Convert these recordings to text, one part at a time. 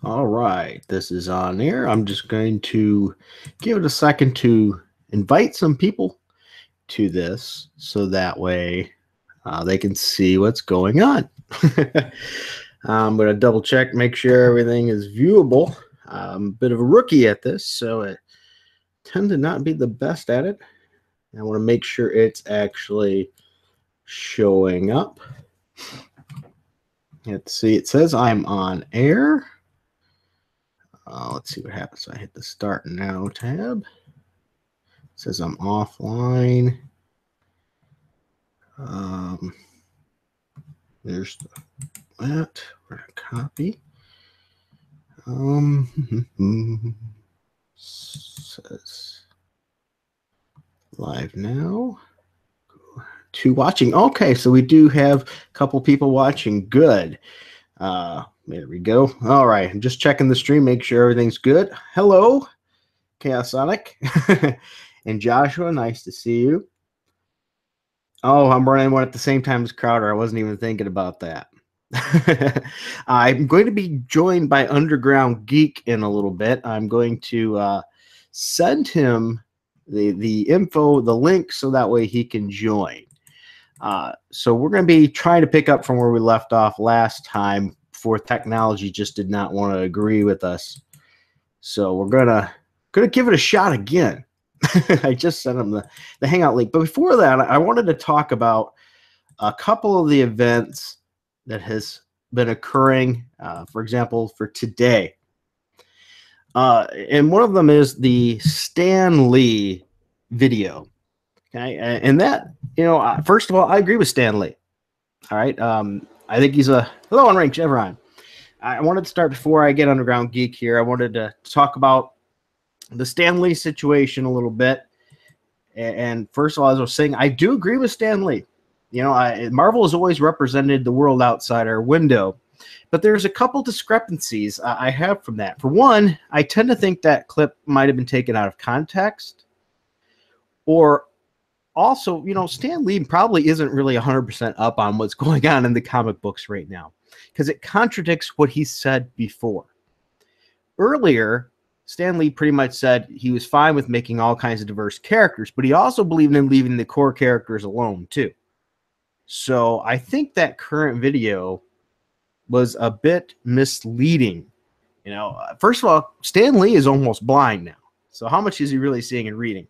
All right, this is on air. I'm just going to give it a second to invite some people to this so that way they can see what's going on. I'm going to double check, make sure everything is viewable. I'm a bit of a rookie at this, so I tend to not be the best at it. I want to make sure it's actually showing up. Let's see, it says I'm on air. Let's see what happens. I hit the Start Now tab. It says I'm offline. There's that. We're gonna copy. Says live now. To watching. Okay, so we do have a couple people watching. Good. There we go. All right, I'm just checking the stream, make sure everything's good. Hello, Chaos Sonic and Joshua. Nice to see you. Oh, I'm running one at the same time as Crowder. I wasn't even thinking about that. I'm going to be joined by Underground Geek in a little bit. I'm going to send him the info, the link, so that way he can join. So we're going to be trying to pick up from where we left off last time before technology just did not want to agree with us. So we're gonna give it a shot again. I just sent him the Hangout link. But before that, I wanted to talk about a couple of the events that has been occurring, for example, for today. And one of them is the Stan Lee video. Okay, and that, first of all, I agree with Stan Lee. All right, I think he's a hello on Rank Chevron. I wanted to start before I get Underground Geek here. I wanted to talk about the Stan Lee situation a little bit. And first of all, as I was saying, I do agree with Stan Lee. Marvel has always represented the world outside our window, but there's a couple discrepancies I have from that. For one, I tend to think that clip might have been taken out of context, or also, Stan Lee probably isn't really 100% up on what's going on in the comic books right now because it contradicts what he said before. Earlier, Stan Lee pretty much said he was fine with making all kinds of diverse characters, but he also believed in leaving the core characters alone, too. So I think that current video was a bit misleading. First of all, Stan Lee is almost blind now. So how much is he really seeing and reading?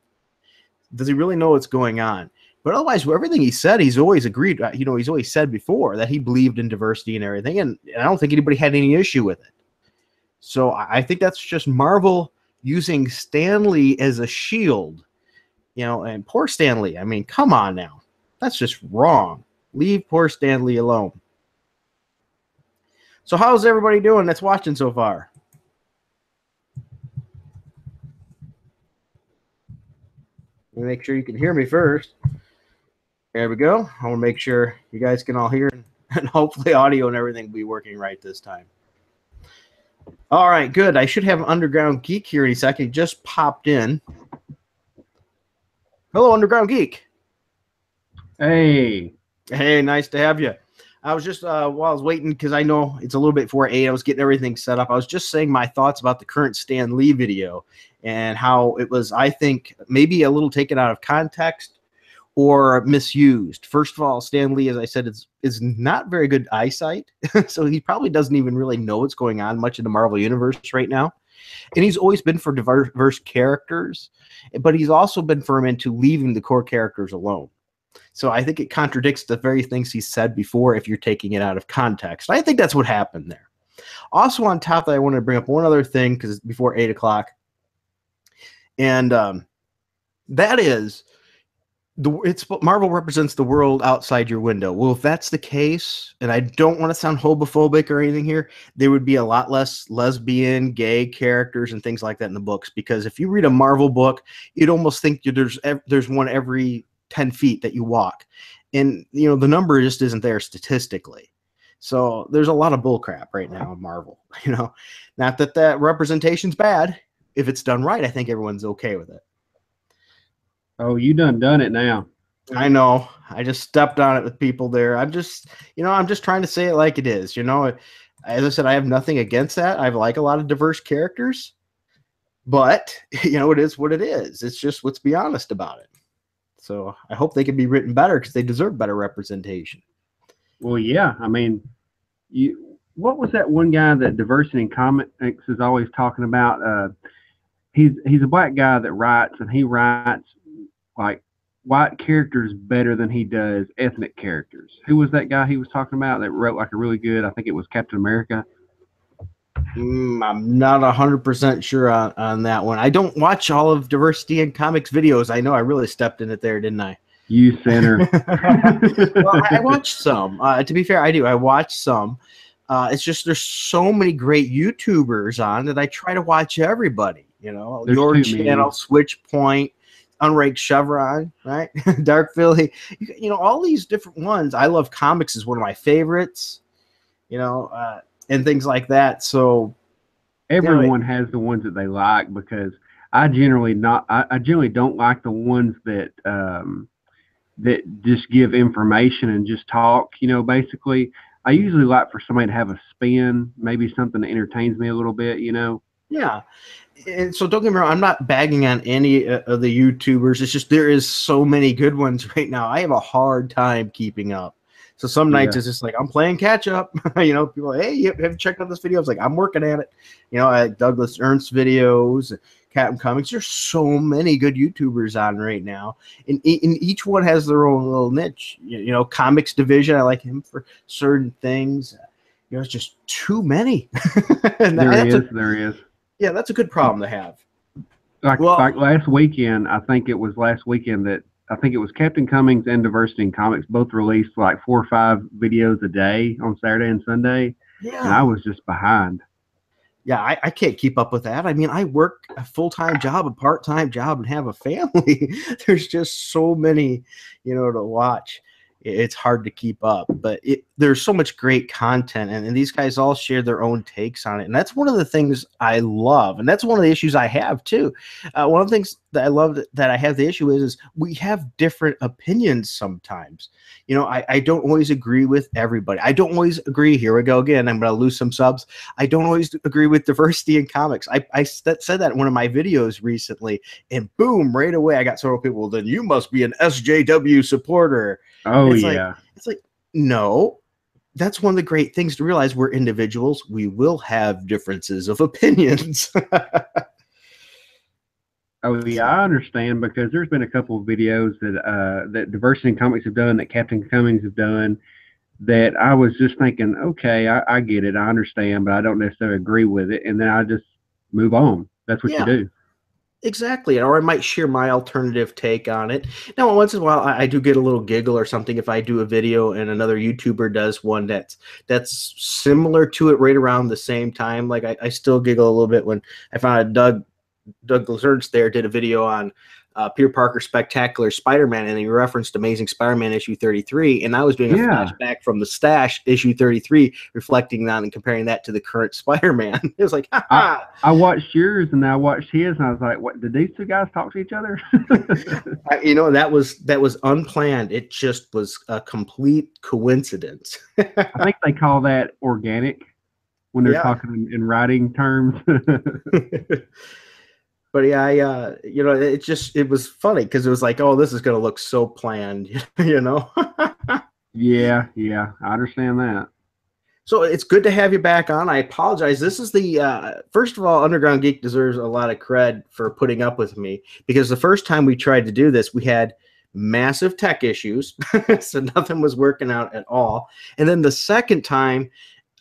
Does he really know what's going on? But otherwise, everything he said, he's always agreed. He's always said before that he believed in diversity and everything, and I don't think anybody had any issue with it. So I think that's just Marvel using Stan Lee as a shield, and poor Stan Lee. I mean, come on now. That's just wrong. Leave poor Stan Lee alone. So how's everybody doing that's watching so far? Let me make sure you can hear me first. There we go. I want to make sure you guys can all hear, and hopefully audio and everything will be working right this time. All right, good. I should have Underground Geek here any second. He just popped in. Hello, Underground Geek. Hey. Hey, nice to have you. I was just, while I was waiting, because I know it's a little bit before 8, I was getting everything set up. I was just saying my thoughts about the current Stan Lee video and how it was, I think, maybe a little taken out of context or misused. First of all, Stan Lee, as I said, is not very good eyesight, so he probably doesn't even really know what's going on much in the Marvel Universe right now. And he's always been for diverse characters, but he's also been firm into leaving the core characters alone. So I think it contradicts the very things he said before if you're taking it out of context. I think that's what happened there. Also on top of that, I wanted to bring up one other thing because it's before 8 o'clock. And that is, Marvel represents the world outside your window. Well, if that's the case, and I don't want to sound homophobic or anything here, there would be a lot less lesbian, gay characters and things like that in the books. Because if you read a Marvel book, you'd almost think there's one every 10 feet that you walk. And, the number just isn't there statistically. So there's a lot of bullcrap right now in Marvel. Not that representation's bad. If it's done right, I think everyone's okay with it. Oh, you done it now. I know. I just stepped on it with people there. I'm just trying to say it like it is. as I said, I have nothing against that. I like a lot of diverse characters, but it is what it is. It's just, let's be honest about it. So I hope they can be written better because they deserve better representation. Well, yeah. I mean, what was that one guy that Diversity in Comics is always talking about? He's a black guy that writes, and he writes like white characters better than he does ethnic characters. Who was that guy he was talking about that wrote like a really good? I think it was Captain America. I'm not 100% sure on that one. I don't watch all of Diversity in Comics videos. I know I really stepped in it there, didn't I? You sinner. Well, I watched some. To be fair, I do. I watch some. It's just there's so many great YouTubers on that I try to watch everybody. There's your too channel, many. Switch Point, Unraked Chevron, right? Dark Philly. All these different ones. I love comics is one of my favorites. And things like that. So Everyone has the ones that they like, because I generally don't like the ones that that just give information and just talk. Basically, I usually like for somebody to have a spin, maybe something that entertains me a little bit. Yeah. And so don't get me wrong, I'm not bagging on any of the YouTubers. It's just there is so many good ones right now. I have a hard time keeping up. So some nights it's just like I'm playing catch up. People are, hey, have you checked out this video? I was like, I'm working at it. Douglas Ernst videos, Captain Comics. There's so many good YouTubers on right now, and each one has their own little niche. Comics Division, I like him for certain things. It's just too many. There is. Yeah, that's a good problem to have. Like last weekend, I think it was Captain Cummings and Diversity in Comics both released like 4 or 5 videos a day on Saturday and Sunday. Yeah. And I was just behind. Yeah, I can't keep up with that. I mean, I work a full-time job, a part-time job, and have a family. There's just so many, to watch. It's hard to keep up, but there's so much great content, and these guys all share their own takes on it. And that's one of the things I love, and that's one of the issues I have too. One of the things that I love that I have the issue is we have different opinions sometimes. I don't always agree with everybody. I don't always agree. Here we go again. I'm going to lose some subs. I don't always agree with Diversity in Comics. I said that in one of my videos recently, and boom, right away I got several people. Well, then you must be an SJW supporter. Oh, it's yeah. It's like, no, that's one of the great things to realize. We're individuals. We will have differences of opinions. Oh, yeah, I understand, because there's been a couple of videos that Diversity in Comics have done, that Captain Cummings have done, that I was just thinking, okay, I get it, I understand, but I don't necessarily agree with it, and then I just move on. That's what you do. Exactly. Or I might share my alternative take on it. Now, once in a while, I do get a little giggle or something if I do a video and another YouTuber does one that's similar to it right around the same time. Like I still giggle a little bit when I found Douglas Ernst there did a video on Peter Parker Spectacular Spider-Man, and he referenced Amazing Spider-Man issue 33, and I was doing a flashback from the Stash issue 33, reflecting on and comparing that to the current Spider-Man. It was like, ha-ha. I watched yours and I watched his, and I was like, what, did these two guys talk to each other? That was unplanned. It just was a complete coincidence. I think they call that organic when they're talking in writing terms. But yeah, it was funny because it was like, oh, this is going to look so planned, Yeah, I understand that. So it's good to have you back on. I apologize. This is first of all, Underground Geek deserves a lot of cred for putting up with me, because the first time we tried to do this, we had massive tech issues. So nothing was working out at all. And then the second time,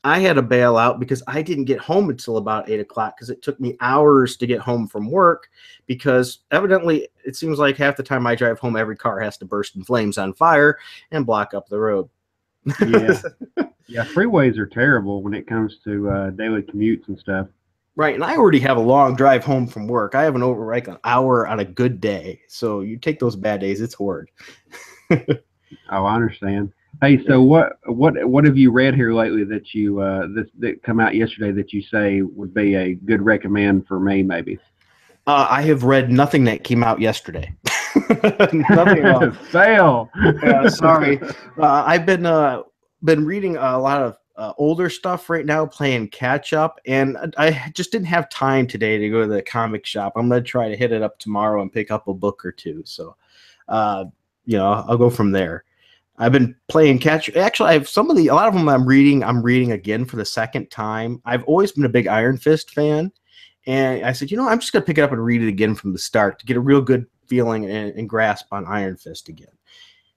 I had to bail out because I didn't get home until about 8 o'clock, because it took me hours to get home from work, because evidently it seems like half the time I drive home, every car has to burst in flames on fire and block up the road. Yeah, freeways are terrible when it comes to daily commutes and stuff. Right, and I already have a long drive home from work. I have an an hour on a good day. So you take those bad days, it's hard. Oh, I understand. Hey, so what have you read here lately that you that come out yesterday that you say would be a good recommend for me, maybe? I have read nothing that came out yesterday. Nothing else. Fail. Sorry. I've been reading a lot of older stuff right now, playing catch up, and I just didn't have time today to go to the comic shop. I'm going to try to hit it up tomorrow and pick up a book or two. So, I'll go from there. I've been playing catch. Actually, I have a lot of them I'm reading. I'm reading again for the second time. I've always been a big Iron Fist fan, and I said, I'm just going to pick it up and read it again from the start to get a real good feeling and grasp on Iron Fist again.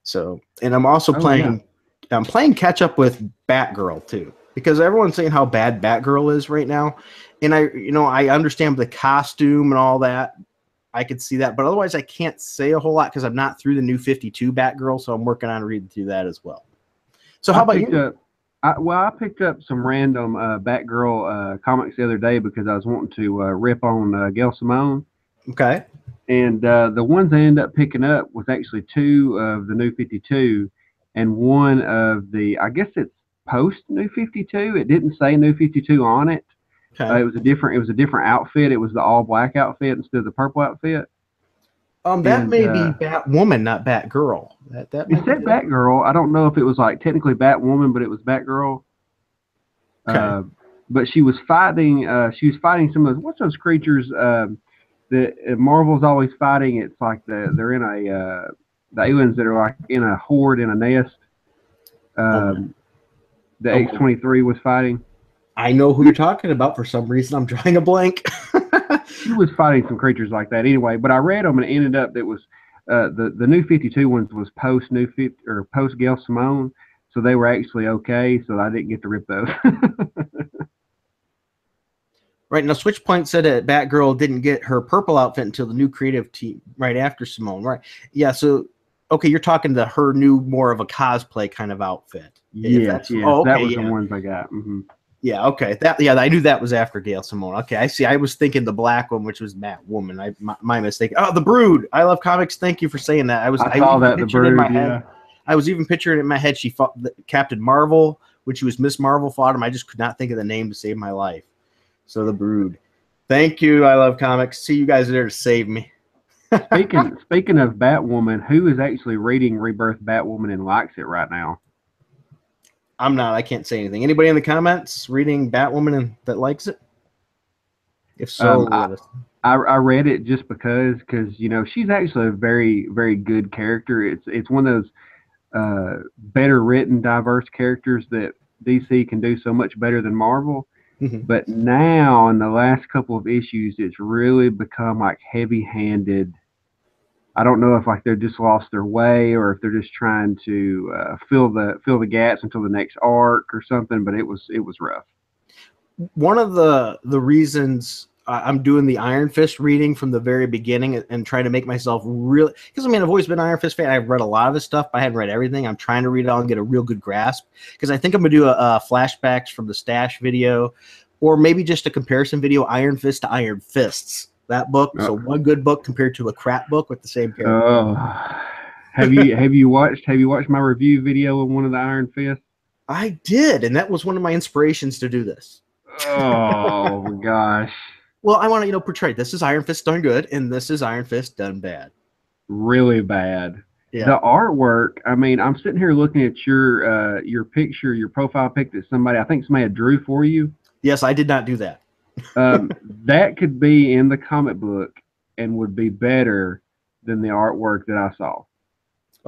So, and I'm also playing. Yeah. I'm playing catch up with Batgirl too, because everyone's saying how bad Batgirl is right now, and I understand the costume and all that. I could see that, but otherwise I can't say a whole lot because I'm not through the new 52 Batgirl, so I'm working on reading through that as well. So how about you? I picked up some random Batgirl comics the other day because I was wanting to rip on Gail Simone. Okay. And the ones I ended up picking up was actually 2 of the new 52 and 1 of the, I guess it's post new 52. It didn't say new 52 on it. Okay. It was a different outfit. It was the all black outfit instead of the purple outfit. That may be Batwoman, not Batgirl. That it said Batgirl. I don't know if it was like technically Batwoman, but it was Batgirl. Okay. But she was fighting. She was fighting some of what's those creatures that Marvel's always fighting. It's like they're in the aliens that are like in a horde in a nest. The X-23 was fighting. I know who you're talking about. For some reason, I'm drawing a blank. She was fighting some creatures like that anyway. But I read them and it ended up that was the new 52 ones was post Gail Simone, so they were actually okay. So I didn't get to rip those. Right now, Switchpoint said that Batgirl didn't get her purple outfit until the new creative team right after Simone. Right? Yeah. So, okay, you're talking to her new, more of a cosplay kind of outfit. Yes. Oh, okay, that was the ones I got. Mm-hmm. Yeah. Okay. I knew that was after Gail Simone. Okay, I see. I was thinking the black one, which was Batwoman. My mistake. Oh, the Brood. I love comics. Thank you for saying that. I saw that the Brood. In my head. I was even picturing it in my head. She fought Captain Marvel, when she was Miss Marvel. Fought him. I just could not think of the name to save my life. So the Brood. Thank you. I love comics. See, you guys are there to save me. Speaking of Batwoman, who is actually reading Rebirth Batwoman and likes it right now? I'm not. I can't say anything. Anybody in the comments reading Batwoman that likes it? If so, I read it just because she's actually a very, very good character. It's one of those better written, diverse characters that DC can do so much better than Marvel. Mm-hmm. But now, in the last couple of issues, it's really become like heavy-handed. I don't know if like they're just lost their way or if they're just trying to fill the gaps until the next arc or something. But it was rough. One of the reasons I'm doing the Iron Fist reading from the very beginning and trying to make myself really, because I've always been an Iron Fist fan. I've read a lot of his stuff, but I hadn't read everything. I'm trying to read it all and get a real good grasp, because I think I'm gonna do a flashbacks from the Stash video, or maybe just a comparison video, Iron Fist to Iron Fists. That book, so one good book compared to a crap book with the same character. Oh, have you watched my review video of one of the Iron Fists? I did, and that was one of my inspirations to do this. Oh my gosh. Well, I want to portray this is Iron Fist done good, and this is Iron Fist done bad. Really bad. Yeah. The artwork. I mean, I'm sitting here looking at your picture, your profile pic that somebody had drew for you. Yes, I did not do that. That could be in the comic book and would be better than the artwork that I saw.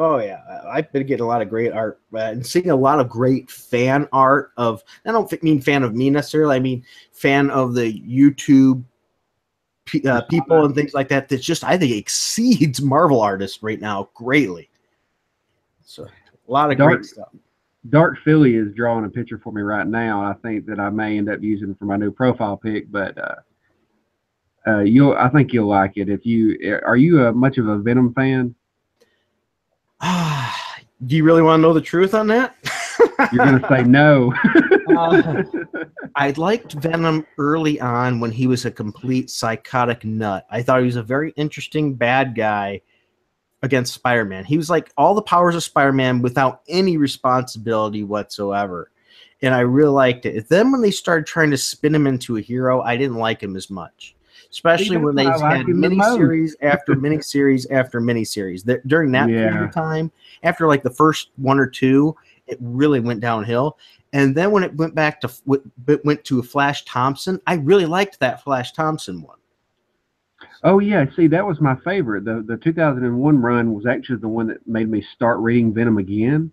Oh yeah, I've been getting a lot of great art and seeing a lot of great fan art of. I don't mean fan of me necessarily. I mean fan of the YouTube people and things like that. That's just, I think, exceeds Marvel artists right now greatly. So a lot of great stuff. Dark Philly is drawing a picture for me right now. I think that I may end up using for my new profile pic, but I think you'll like it. Are you much of a Venom fan? Do you really want to know the truth on that? You're going to say no. I liked Venom early on when he was a complete psychotic nut. I thought he was a very interesting bad guy against Spider-Man. He was like all the powers of Spider-Man without any responsibility whatsoever. And I really liked it. Then when they started trying to spin him into a hero, I didn't like him as much. Especially when they had miniseries after miniseries after miniseries. During that period of time, after like the first one or two, it really went downhill. And then when it went back to went to Flash Thompson, I really liked that Flash Thompson one. Oh yeah, see, that was my favorite. The 2001 run was actually the one that made me start reading Venom again.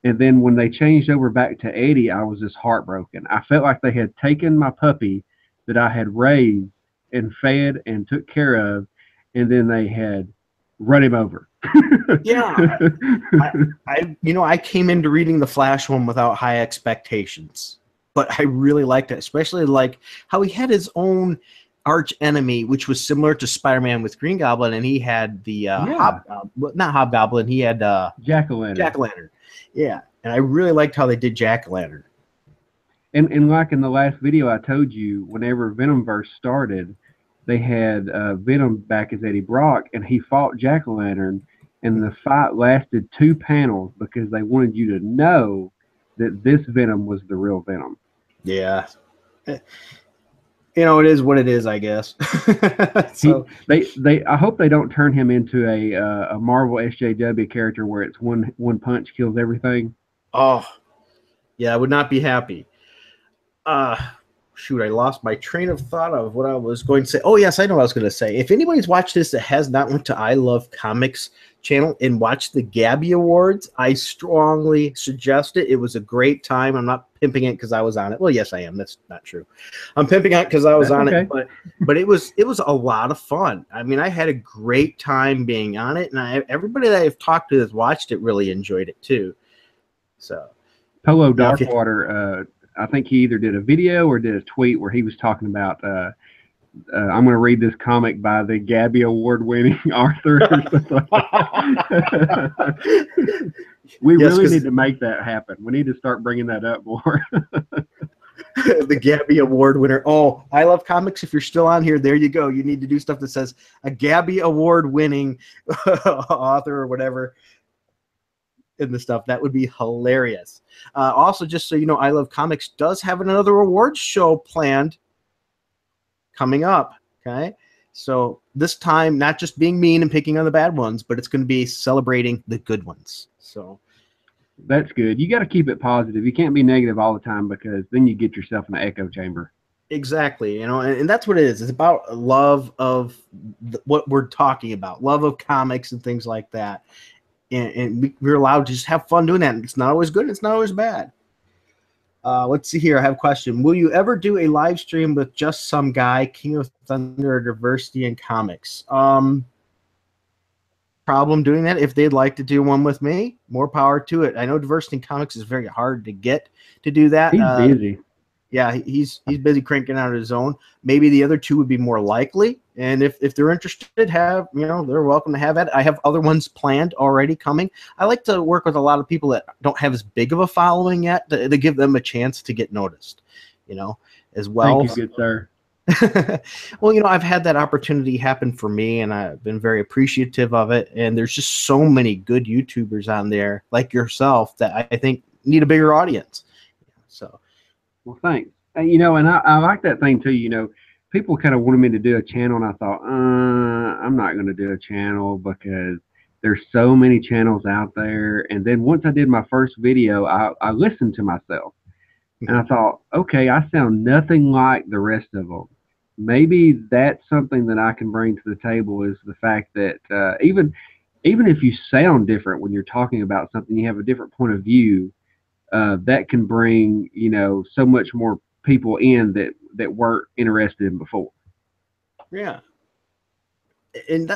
And then when they changed over back to Eddie, I was just heartbroken. I felt like they had taken my puppy that I had raised and fed and took care of, and then they had run him over. Yeah, I came into reading the Flash one without high expectations, but I really liked it, especially like how he had his own arch enemy, which was similar to Spider-Man with Green Goblin, and he had the Yeah, not Hobgoblin, he had Jack-o'-lantern. Jack-o'-lantern. Yeah, and I really liked how they did Jack-o'-lantern. And like in the last video I told you, whenever Venomverse started, they had Venom back as Eddie Brock, and he fought Jack-o'-lantern, and the fight lasted 2 panels because they wanted you to know that this Venom was the real Venom. Yeah. It is what it is, I guess. So I hope they don't turn him into a Marvel SJW character where it's one punch kills everything. oh yeah, I would not be happy. Shoot, I lost my train of thought of what I was going to say. Oh yes, I know what I was going to say. If anybody's watched this that has not went to I Love Comics channel and watched the Gabby Awards, I strongly suggest it. It was a great time. I'm not pimping it because I was on it. Well, yes, I am. That's not true. I'm pimping it because I was on it, but it was a lot of fun. I mean, I had a great time being on it, and everybody that I've talked to that's watched it really enjoyed it too. So, Polo Darkwater, I think he either did a video or did a tweet where he was talking about I'm going to read this comic by the Gabby Award-winning author. We really need to make that happen. We need to start bringing that up more. The Gabby Award winner. Oh, I Love Comics. If you're still on here, there you go. You need to do stuff that says a Gabby Award-winning author or whatever in the stuff. That would be hilarious. Also, just so you know, I Love Comics does have another awards show planned coming up. Okay, so this time not just being mean and picking on the bad ones, but it's going to be celebrating the good ones. So that's good. You got to keep it positive. You can't be negative all the time because then you get yourself in an echo chamber. Exactly, and that's what it is. It's about love of what we're talking about, love of comics and things like that. And we're allowed to just have fun doing that. It's not always good. It's not always bad. Let's see here. I have a question. Will you ever do a live stream with just some guy, King of Thunder, or Diversity in Comics? Problem doing that. If they'd like to do one with me, more power to it. I know Diversity in Comics is very hard to get to do that. He's busy. Yeah, he's busy cranking out his own. Maybe the other two would be more likely. And if they're interested, they're welcome to have it. I have other ones planned already coming. I like to work with a lot of people that don't have as big of a following yet to give them a chance to get noticed, as well. Thank you, good sir. Well, I've had that opportunity happen for me, and I've been very appreciative of it. And there's just so many good YouTubers on there like yourself that I think need a bigger audience. So. Well, thanks. And I like that thing too. People kind of wanted me to do a channel, and I thought, I'm not going to do a channel because there's so many channels out there. And then once I did my first video, I listened to myself, and I thought, okay, I sound nothing like the rest of them. Maybe that's something that I can bring to the table is the fact that even if you sound different when you're talking about something, you have a different point of view. That can bring so much more people in that weren't interested in before. Yeah, and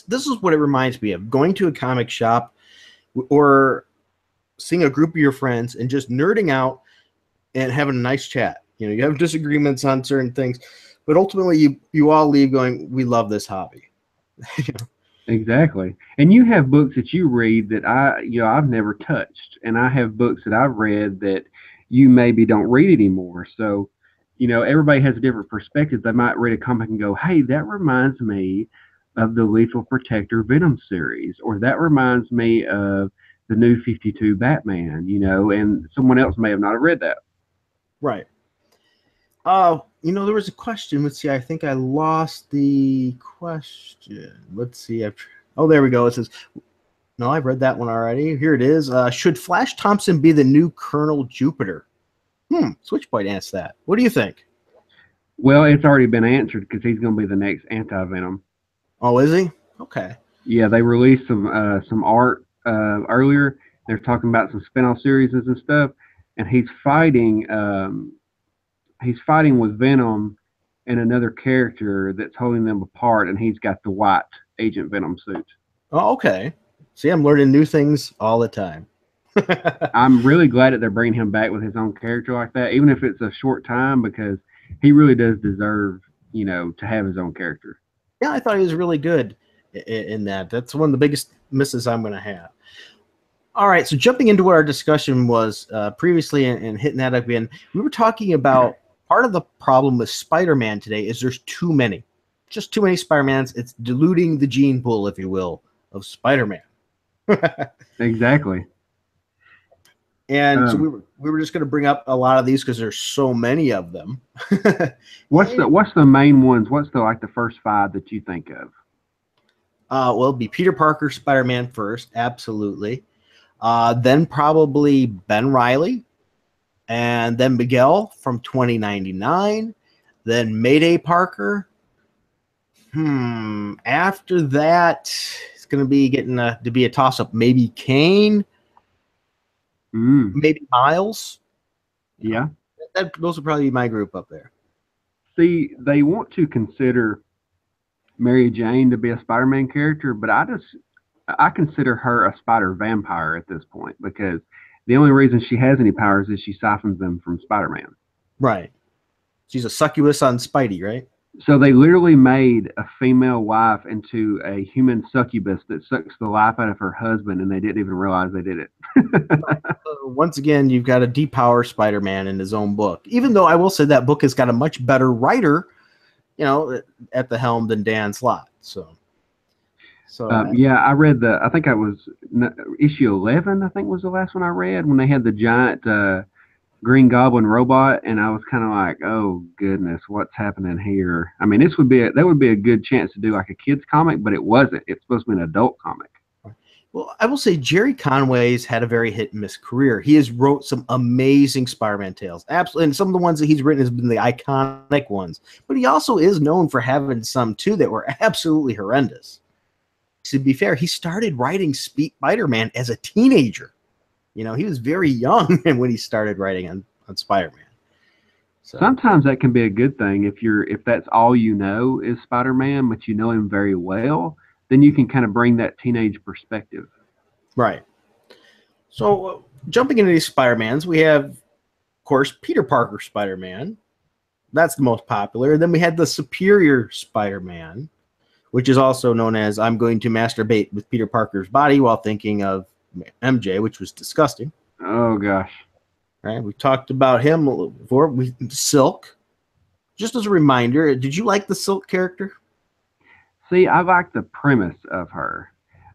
this is what it reminds me of: going to a comic shop or seeing a group of your friends and just nerding out and having a nice chat. You have disagreements on certain things, but ultimately you all leave going, "We love this hobby." Exactly. And you have books that you read that I've never touched, and I have books that I've read that you maybe don't read anymore. So, everybody has a different perspective. They might read a comic and go, "Hey, that reminds me of the Lethal Protector Venom series," or "That reminds me of the New 52 Batman," and someone else may have not have read that. Right. There was a question. Let's see. I think I lost the question. Let's see. Oh, there we go. It says, No, I've read that one already. Here it is. Should Flash Thompson be the new Colonel Jupiter? Switchpoint asked that. What do you think? Well, it's already been answered because he's going to be the next anti-Venom. Oh, is he? Okay. Yeah, they released some art earlier. They're talking about some spin-off series and stuff, and he's fighting with Venom and another character that's holding them apart, and he's got the white Agent Venom suit. Oh, okay. See, I'm learning new things all the time. I'm really glad that they're bringing him back with his own character like that, even if it's a short time, because he really does deserve, to have his own character. Yeah, I thought he was really good in that. That's one of the biggest misses I'm going to have. All right, so jumping into what our discussion was previously and hitting that up again, we were talking about part of the problem with Spider-Man today is there's too many. Just too many Spider-Mans. It's diluting the gene pool, if you will, of Spider-Man. Exactly. And so we were just going to bring up a lot of these because there's so many of them. What's the main ones? What's the first 5 that you think of? Well, it'd be Peter Parker, Spider-Man first, absolutely. Then probably Ben Reilly, and then Miguel from 2099. Then Mayday Parker. After that, it's going to be getting to be a toss-up. Maybe Kane. Maybe Miles. Yeah. Those would probably be my group up there. See, they want to consider Mary Jane to be a Spider-Man character, but I consider her a spider vampire at this point because the only reason she has any powers is she siphons them from Spider-Man. Right. She's a succubus on Spidey, right? So they literally made a female wife into a human succubus that sucks the life out of her husband, and they didn't even realize they did it. Once again, you've got to depower Spider-Man in his own book. Even though I will say that book has got a much better writer, at the helm than Dan Slott. So yeah, I read I think I was issue 11. I think was the last one I read when they had the giant Green Goblin robot, and I was kind of like, oh goodness, what's happening here? I mean, that would be a good chance to do like a kids comic, but it wasn't. It's supposed to be an adult comic. Well, I will say Jerry Conway's had a very hit and miss career. He has wrote some amazing Spider-Man tales, absolutely, and some of the ones that he's written has been the iconic ones. But he also is known for having some too that were absolutely horrendous. To be fair, he started writing Spider-Man as a teenager. He was very young when he started writing on Spider-Man. So sometimes that can be a good thing if that's all you know is Spider-Man, but you know him very well, then you can kind of bring that teenage perspective. Right. So jumping into these Spider-Mans, we have, of course, Peter Parker Spider-Man. That's the most popular. Then we had the Superior Spider-Man, which is also known as I'm going to masturbate with Peter Parker's body while thinking of MJ, which was disgusting. Oh gosh. Right, we talked about him before. Silk. Just as a reminder, did you like the Silk character? See, I like the premise of her.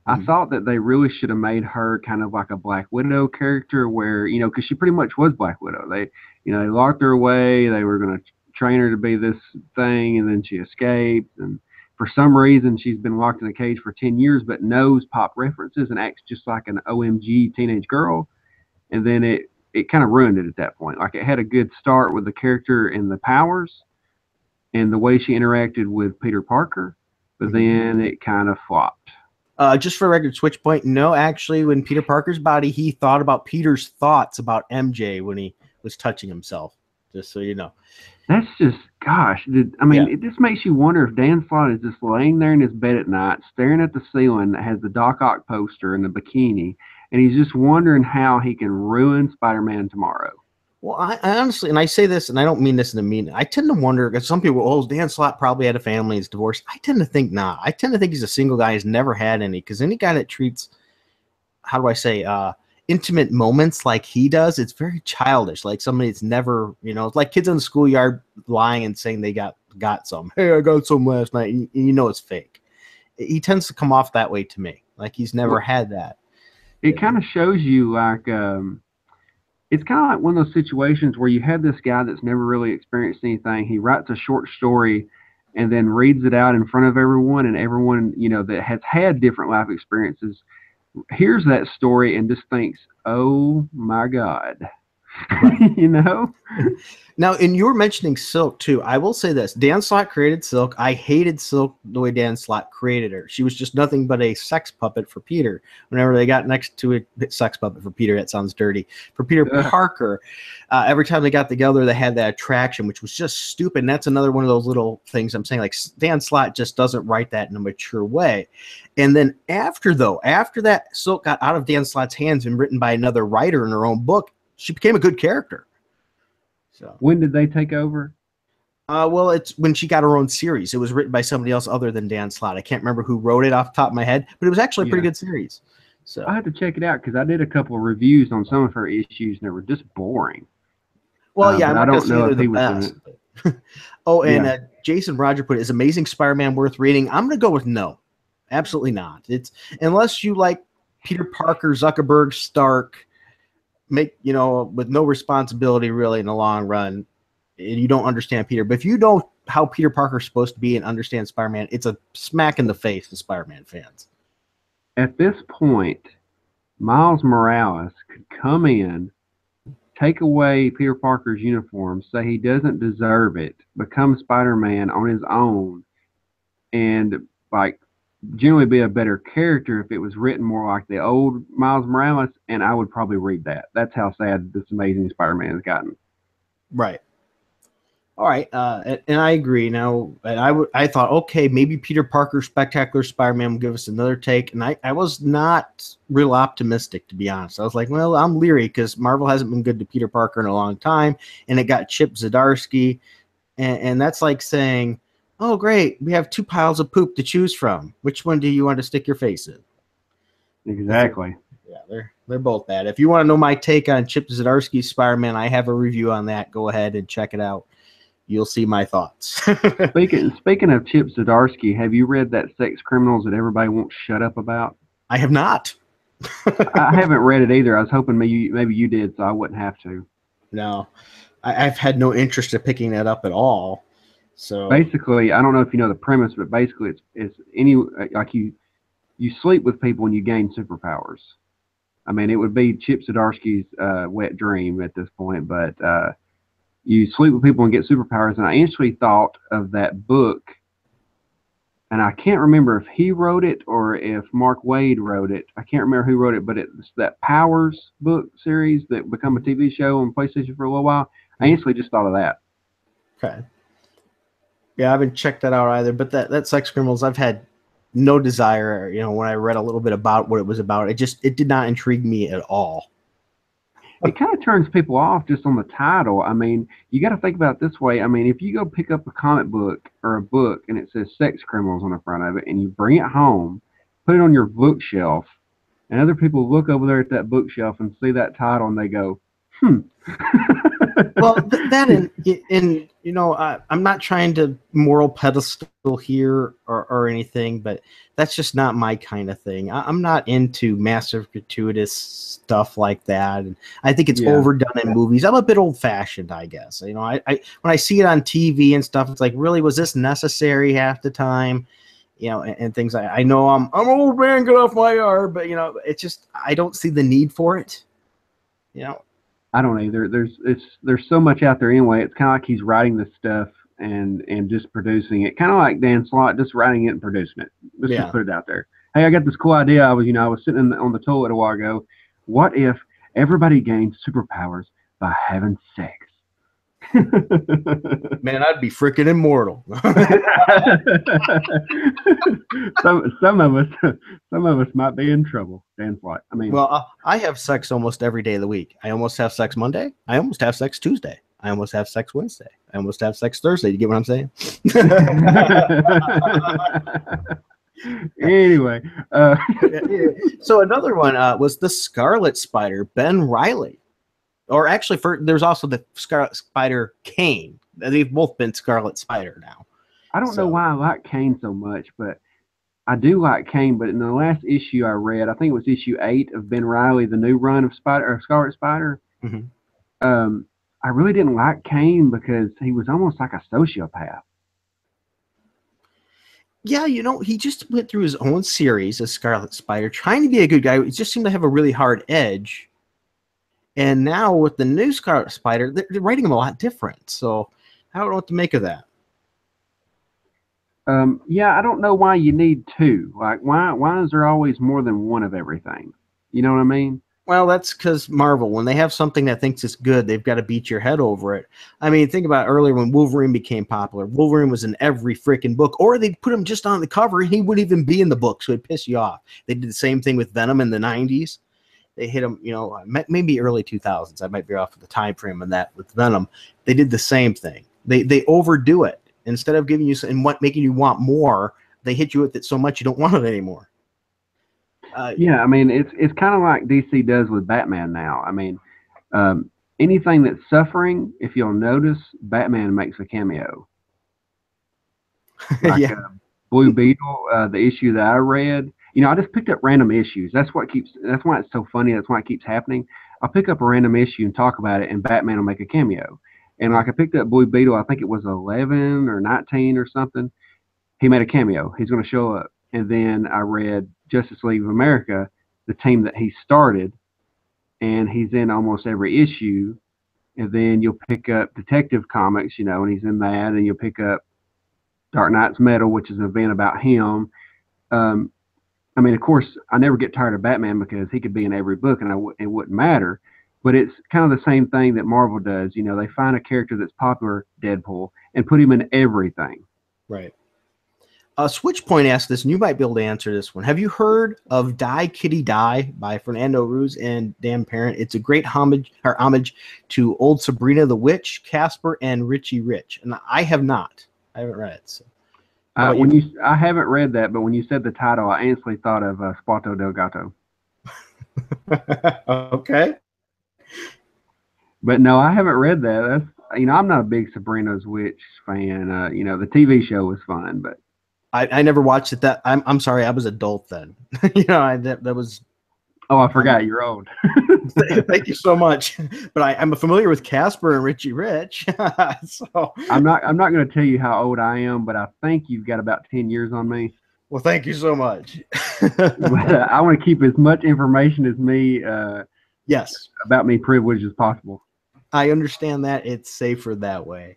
I thought that they really should have made her kind of like a Black Widow character, where because she pretty much was Black Widow. They locked her away. They were going to train her to be this thing, and then she escaped. And for some reason, she's been locked in a cage for 10 years, but knows pop references and acts just like an OMG teenage girl. And then it kind of ruined it at that point. Like, it had a good start with the character and the powers and the way she interacted with Peter Parker, but then it kind of flopped. Just for record, Switchpoint, no, actually, when Peter Parker's body, he thought about Peter's thoughts about MJ when he was touching himself, just so you know. That's just, gosh, it just makes you wonder if Dan Slott is just laying there in his bed at night, staring at the ceiling that has the Doc Ock poster and the bikini, and he's just wondering how he can ruin Spider-Man tomorrow. Well, I honestly, and I say this, and I don't mean this in a mean, I tend to wonder, because some people, Dan Slott probably had a family, he's divorced. I tend to think not. I tend to think he's a single guy, he's never had any, because any guy that treats, how do I say, intimate moments like he does, it's very childish. Like somebody that's never, it's like kids in the schoolyard lying and saying they got some. Hey, I got some last night. And it's fake. He tends to come off that way to me. Like he's never had that. It kind of shows you like, it's kind of like one of those situations where you have this guy that's never really experienced anything. He writes a short story and then reads it out in front of everyone, and everyone, that has had different life experiences hears that story and just thinks, "Oh my God," Right. you know? Now, and you were mentioning Silk too. I will say this: Dan Slott created Silk. I hated Silk the way Dan Slott created her. She was just nothing but a sex puppet for Peter. Whenever they got next to a sex puppet for Peter, that sounds dirty. For Peter Parker, every time they got together, they had that attraction, which was just stupid. And that's another one of those little things I'm saying. Like Dan Slott just doesn't write that in a mature way. And then after that, Silk got out of Dan Slott's hands and written by another writer in her own book, she became a good character. So When did they take over? well, it's when she got her own series. It was written by somebody else other than Dan Slott. I can't remember who wrote it off the top of my head, but it was actually a pretty Yeah. good series. So I had to check it out because I did a couple of reviews on some of her issues and they were just boring. well, yeah, But I'm I not gonna don't say know they're if the he was in best. it. Oh, and Yeah. Jason Roger put, "Is Amazing Spider-Man worth reading?" I'm gonna go with no, absolutely not. It's unless you like Peter Parker, Zuckerberg, Stark, with no responsibility really in the long run, and you don't understand Peter. But if you know how Peter Parker's supposed to be and understand Spider-Man, it's a smack in the face to Spider-Man fans. At this point, Miles Morales could come in, take away Peter Parker's uniform, say he doesn't deserve it, become Spider-Man on his own, and like generally be a better character if it was written more like the old Miles Morales, and I would probably read that. That's how sad this Amazing Spider-Man has gotten. Right. All right, and I agree. Now, and I thought, okay, maybe Peter Parker, Spectacular Spider-Man will give us another take, and I was not real optimistic, to be honest. I was like, well, I'm leery because Marvel hasn't been good to Peter Parker in a long time, and it got Chip Zdarsky, and that's like saying, oh, great, we have two piles of poop to choose from. Which one do you want to stick your face in? Exactly. Yeah, they're both bad. If you want to know my take on Chip Zdarsky's Spider-Man, I have a review on that. Go ahead and check it out. You'll see my thoughts. Speaking of Chip Zdarsky, have you read that Sex Criminals that everybody won't shut up about? I have not. I haven't read it either. I was hoping maybe you did, so I wouldn't have to. No, I've had no interest in picking that up at all. So Basically, I don't know if you know the premise, but basically, it's any like you sleep with people and you gain superpowers. I mean, it would be Chip Zdarsky's wet dream at this point, but you sleep with people and get superpowers. And I instantly thought of that book, and I can't remember if he wrote it or if Mark Waid wrote it. I can't remember who wrote it, but it's that Powers book series that become a TV show on PlayStation for a little while. I instantly just thought of that. okay, yeah, I haven't checked that out either. But that Sex Criminals, I've had no desire. When I read a little bit about what it was about, it did not intrigue me at all. It kind of turns people off just on the title. I mean, you got to think about it this way. I mean, if you go pick up a comic book or a book and it says sex criminals on the front of it and you bring it home, put it on your bookshelf, and other people look over there at that bookshelf and see that title and they go, hmm. Well, that I'm not trying to moral pedestal here or anything, but that's just not my kind of thing. I'm not into massive gratuitous stuff like that, and I think it's overdone in movies. I'm a bit old fashioned, I guess. I when I see it on TV and stuff, it's like, really, was this necessary half the time? And things. I know I'm an old man, get off my yard, but it's just I don't see the need for it. I don't either. There's so much out there anyway. It's kind of like he's writing this stuff and just producing it. Kind of like Dan Slott, just writing it and producing it. Let's just put it out there. Hey, I got this cool idea. I was sitting on the toilet a while ago. What if everybody gained superpowers by having sex? Man, I'd be freaking immortal. some of us might be in trouble. Dan Slott. I mean, well, I have sex almost every day of the week. I almost have sex Monday. I almost have sex Tuesday. I almost have sex Wednesday. I almost have sex Thursday. You get what I'm saying? Anyway, so another one was the Scarlet Spider, Ben Reilly. Or actually, there's also the Scarlet Spider Kane. They've both been Scarlet Spider now. I don't know why I like Kane so much, but I do like Kane. But in the last issue I read, I think it was issue 8 of Ben Reilly, the new run of Scarlet Spider. Mm-hmm. I really didn't like Kane because he was almost like a sociopath. Yeah, he just went through his own series as Scarlet Spider, trying to be a good guy. He just seemed to have a really hard edge. And now with the new Scarlet Spider, they're writing him a lot different. So I don't know what to make of that. Yeah, I don't know why you need two. Like, why is there always more than one of everything? You know what I mean? Well, that's because Marvel, when they have something that thinks it's good, they've got to beat your head over it. I mean, think about earlier when Wolverine became popular. Wolverine was in every freaking book, or they'd put him just on the cover and he wouldn't even be in the book, so it'd piss you off. They did the same thing with Venom in the 90s. They hit him, maybe early 2000s. I might be off of the time frame on that with Venom. They did the same thing. They overdo it. Instead of giving you and making you want more, they hit you with it so much you don't want it anymore. Yeah, I mean, it's kind of like DC does with Batman now. I mean, anything that's suffering, if you'll notice, Batman makes a cameo. Like Yeah. Blue Beetle, the issue that I read. I just picked up random issues. That's why it's so funny. That's why it keeps happening. I'll pick up a random issue and talk about it, and Batman will make a cameo. And like I picked up Blue Beetle, I think it was 11 or 19 or something. He made a cameo. He's going to show up. And then I read Justice League of America, the team that he started, and he's in almost every issue. And then you'll pick up Detective Comics, and he's in that. And you'll pick up Dark Knight's Metal, which is an event about him. I mean, of course, I never get tired of Batman because he could be in every book and it wouldn't matter. But it's kind of the same thing that Marvel does. They find a character that's popular, Deadpool, and put him in everything. Right. Switchpoint asked this, and you might be able to answer this one. Have you heard of Die Kitty Die by Fernando Ruz and Dan Parent? It's a great homage to old Sabrina the Witch, Casper, and Richie Rich. And I have not. I haven't read it. So. I haven't read that, but when you said the title, I instantly thought of Squatto del Gato. Okay. But no, I haven't read that. That's I'm not a big Sabrina's Witch fan. The TV show was fun, but I never watched it. I'm sorry, I was adult then. That was. Oh, I forgot you're old. Thank you so much. But I'm familiar with Casper and Richie Rich. So I'm not going to tell you how old I am, but I think you've got about 10 years on me. Well, thank you so much. But, I want to keep as much information as me. Yes. About me privileged as possible. I understand that it's safer that way.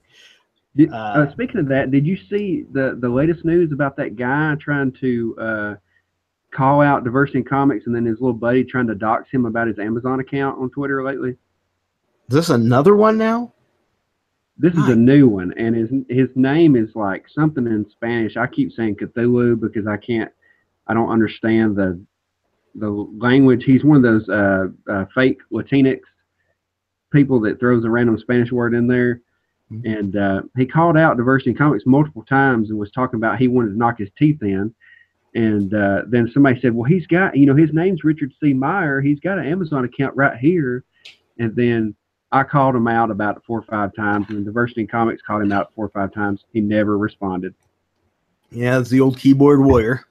Speaking of that, did you see the latest news about that guy trying to call out Diversity in Comics and then his little buddy trying to dox him about his Amazon account on Twitter lately? Is this another one now? This is a new one, and his name is like something in Spanish. I keep saying Cthulhu because I don't understand the language. He's one of those fake Latinx people that throws a random Spanish word in there. And he called out Diversity in Comics multiple times and was talking about he wanted to knock his teeth in. And then somebody said, well, he's got, his name's Richard C. Meyer. He's got an Amazon account right here. And then I called him out about 4 or 5 times, and Diversity in Comics called him out 4 or 5 times. He never responded. Yeah, it's the old keyboard warrior.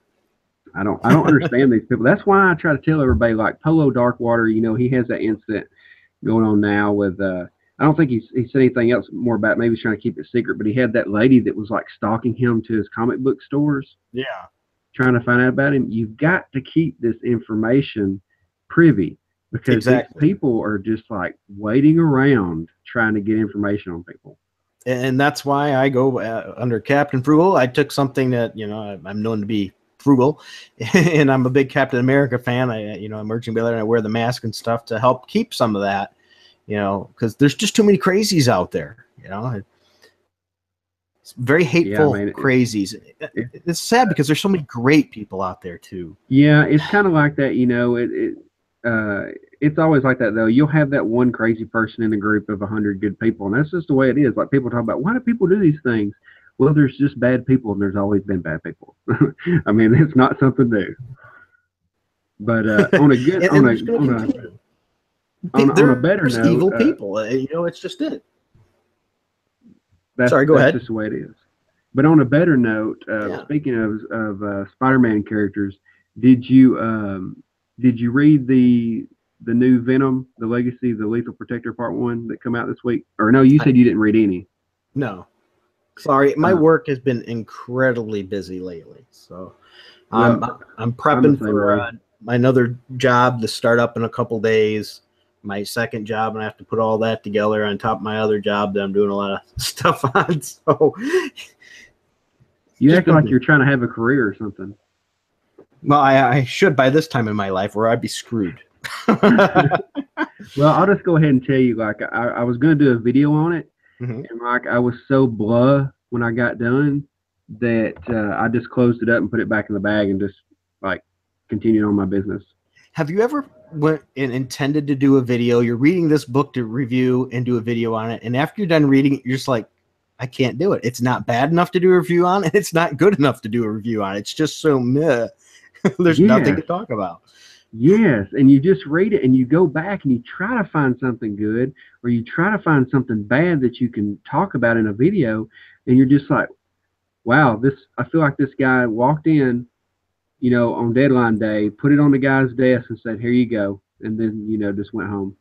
I don't understand these people. That's why I try to tell everybody, like Polo Darkwater, he has that incident going on now with I don't think he said anything else more about it. Maybe he's trying to keep it secret, but he had that lady that was like stalking him to his comic book stores. Yeah. Trying to find out about him. You've got to keep this information privy because these people are just like waiting around trying to get information on people. And that's why I go under Captain Frugal. I took something that, I'm known to be frugal, and I'm a big Captain America fan. I'm merging together and I wear the mask and stuff to help keep some of that, because there's just too many crazies out there, It's very hateful crazies. It's sad because there's so many great people out there too. Yeah, it's kind of like that, it's always like that though. You'll have that one crazy person in a group of 100 good people, and that's just the way it is. Like people talk about, why do people do these things? Well, there's just bad people, and there's always been bad people. I mean, it's not something new. But on a good, on a better note, evil people. It's just it. Sorry, go ahead. That's just the way it is. But on a better note, speaking of Spider-Man characters, did you read the new Venom, the Legacy of the Lethal Protector Part 1 that come out this week? Or no, you said you didn't read any. No. Sorry, my work has been incredibly busy lately, so I'm Well, I'm I'm the prepping same for way. another job to start up in a couple days. My second job, and I have to put all that together on top of my other job that I'm doing a lot of stuff on. So You just act been like busy. you're trying to have a career or something. Well, I should by this time in my life, or I'd be screwed. Well, I'll just go ahead and tell you, like, I was going to do a video on it, Mhm. and like, I was so blah when I got done that I just closed it up and put it back in the bag and just like continued on my business. Have you ever went and intended to do a video? You're reading this book to review and do a video on it, and after you're done reading it, you're just like, I can't do it. It's not bad enough to do a review on, and it's not good enough to do a review on. It's just so meh. There's nothing Yes, to talk about. yes, and you just read it and you go back and you try to find something good or you try to find something bad that you can talk about in a video, and you're just like, wow, this. I feel like this guy walked in, on deadline day, put it on the guy's desk and said, "Here you go," and then just went home.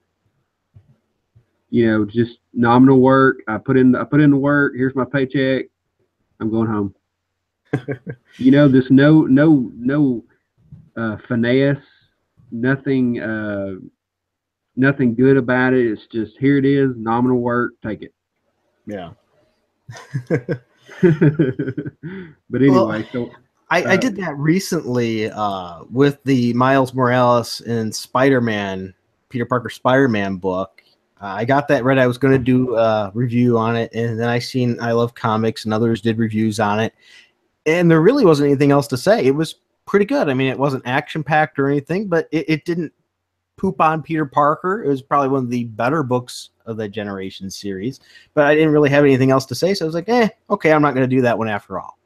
Just nominal work. I put in the work. Here's my paycheck. I'm going home. This no finesse, nothing nothing good about it. It's just here it is, nominal work. Take it. Yeah. But Well, anyway, so I did that recently with the Miles Morales and Spider-Man, Peter Parker Spider-Man book. I got that read. I was going to do a review on it, and then I seen I Love Comics and others did reviews on it, and there really wasn't anything else to say. It was pretty good. I mean, it wasn't action-packed or anything, but it didn't poop on Peter Parker. It was probably one of the better books of the Generation series, but I didn't really have anything else to say, so I was like, okay, I'm not going to do that one after all.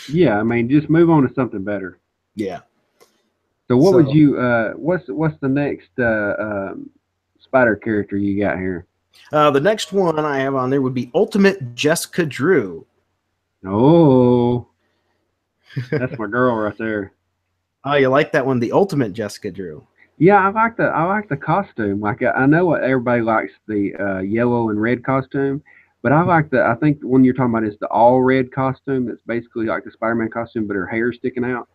yeah, I mean, just move on to something better. Yeah. So what would So you what's the next spider character you got here? the next one I have on there would be Ultimate Jessica Drew. Oh, that's my girl right there. Oh, you like that one, the Ultimate Jessica Drew? Yeah, I like the costume. Like I know what everybody likes the yellow and red costume, but I think the one you're talking about is the all red costume. It's basically like the Spider-Man costume, but her hair's sticking out.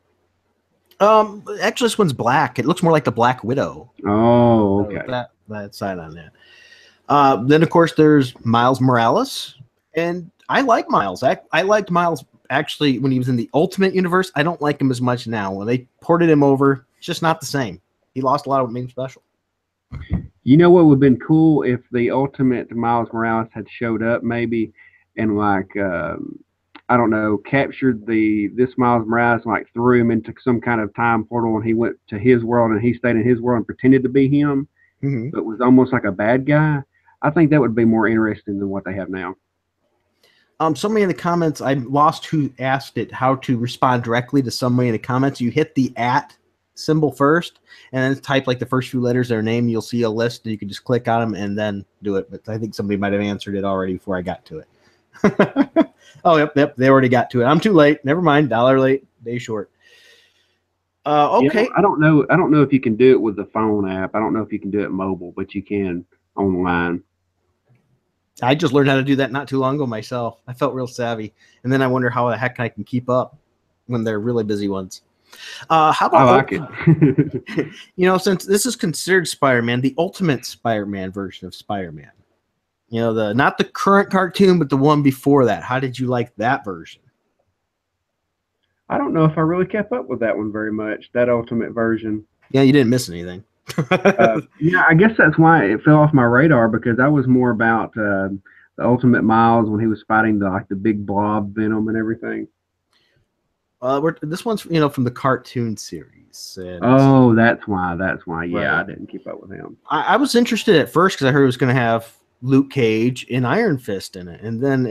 Actually, this one's black. It looks more like the Black Widow. Oh, With okay. that side on that. Then of course there's Miles Morales, and I like Miles. I liked Miles actually when he was in the Ultimate Universe. I don't like him as much now. When they ported him over, it's just not the same. He lost a lot of what made him special. You know what would have been cool if the Ultimate Miles Morales had showed up maybe, and like I don't know, captured this Miles Morales, like threw him into some kind of time portal, and he went to his world, and he stayed in his world and pretended to be him, Mm-hmm. but was almost like a bad guy. I think that would be more interesting than what they have now. Somebody in the comments, I lost who asked it how to respond directly to somebody in the comments. You hit the @ symbol first, and then type like the first few letters of their name. You'll see a list, and you can just click on them and then do it. But I think somebody might have answered it already before I got to it. Oh, yep, they already got to it. I'm too late. Never mind. $1 late, day short. Okay. I don't know if you can do it with the phone app. I don't know if you can do it mobile, but you can online. I just learned how to do that not too long ago myself. I felt real savvy. And then I wonder how the heck I can keep up when they're really busy ones. How I about like it. since this is considered Spider-Man, the Ultimate Spider-Man version of Spider-Man. Not the current cartoon, but the one before that. How did you like that version? I don't know if I really kept up with that one very much. That Ultimate version. Yeah, you didn't miss anything. Yeah, I guess that's why it fell off my radar because I was more about the Ultimate Miles when he was fighting the big blob venom and everything. This one's from the cartoon series. And Oh, that's why. That's why. Yeah, right. I didn't keep up with him. I was interested at first because I heard it was going to have Luke Cage and Iron Fist in it, and then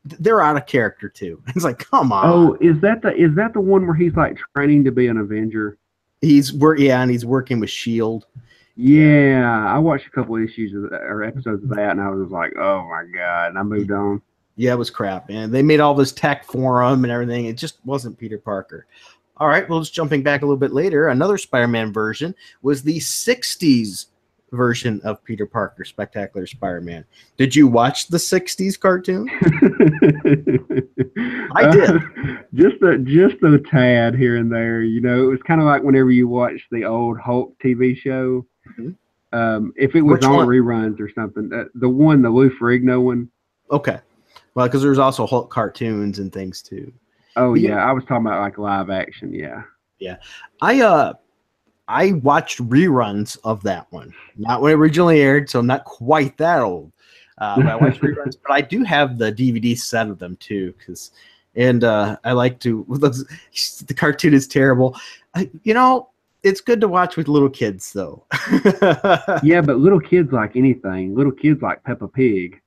they're out of character too. It's like, come on. Oh, is that the one where he's like training to be an Avenger? And he's working with Shield. Yeah, I watched a couple issues or episodes of that, and I was like, oh my god, and I moved on. Yeah, it was crap, man. They made all this tech for him and everything. It just wasn't Peter Parker. All right, well, just jumping back a little bit later, another Spider-Man version was the 60s version of Peter Parker, Spectacular Spider-Man. Did you watch the 60s cartoon? I did. Just a tad here and there. You know, it was kind of like whenever you watch the old Hulk TV show. Mhm. If it was Which on one? reruns or something, the Lou Ferrigno one. Okay. Well, because there's also Hulk cartoons and things too. Oh But, yeah, I was talking about like live action. Yeah. yeah. I watched reruns of that one. Not when it originally aired, so I'm not quite that old. But I watched reruns. But I do have the DVD set of them too, I like to. The cartoon is terrible. It's good to watch with little kids though. Yeah, but little kids like anything. Little kids like Peppa Pig.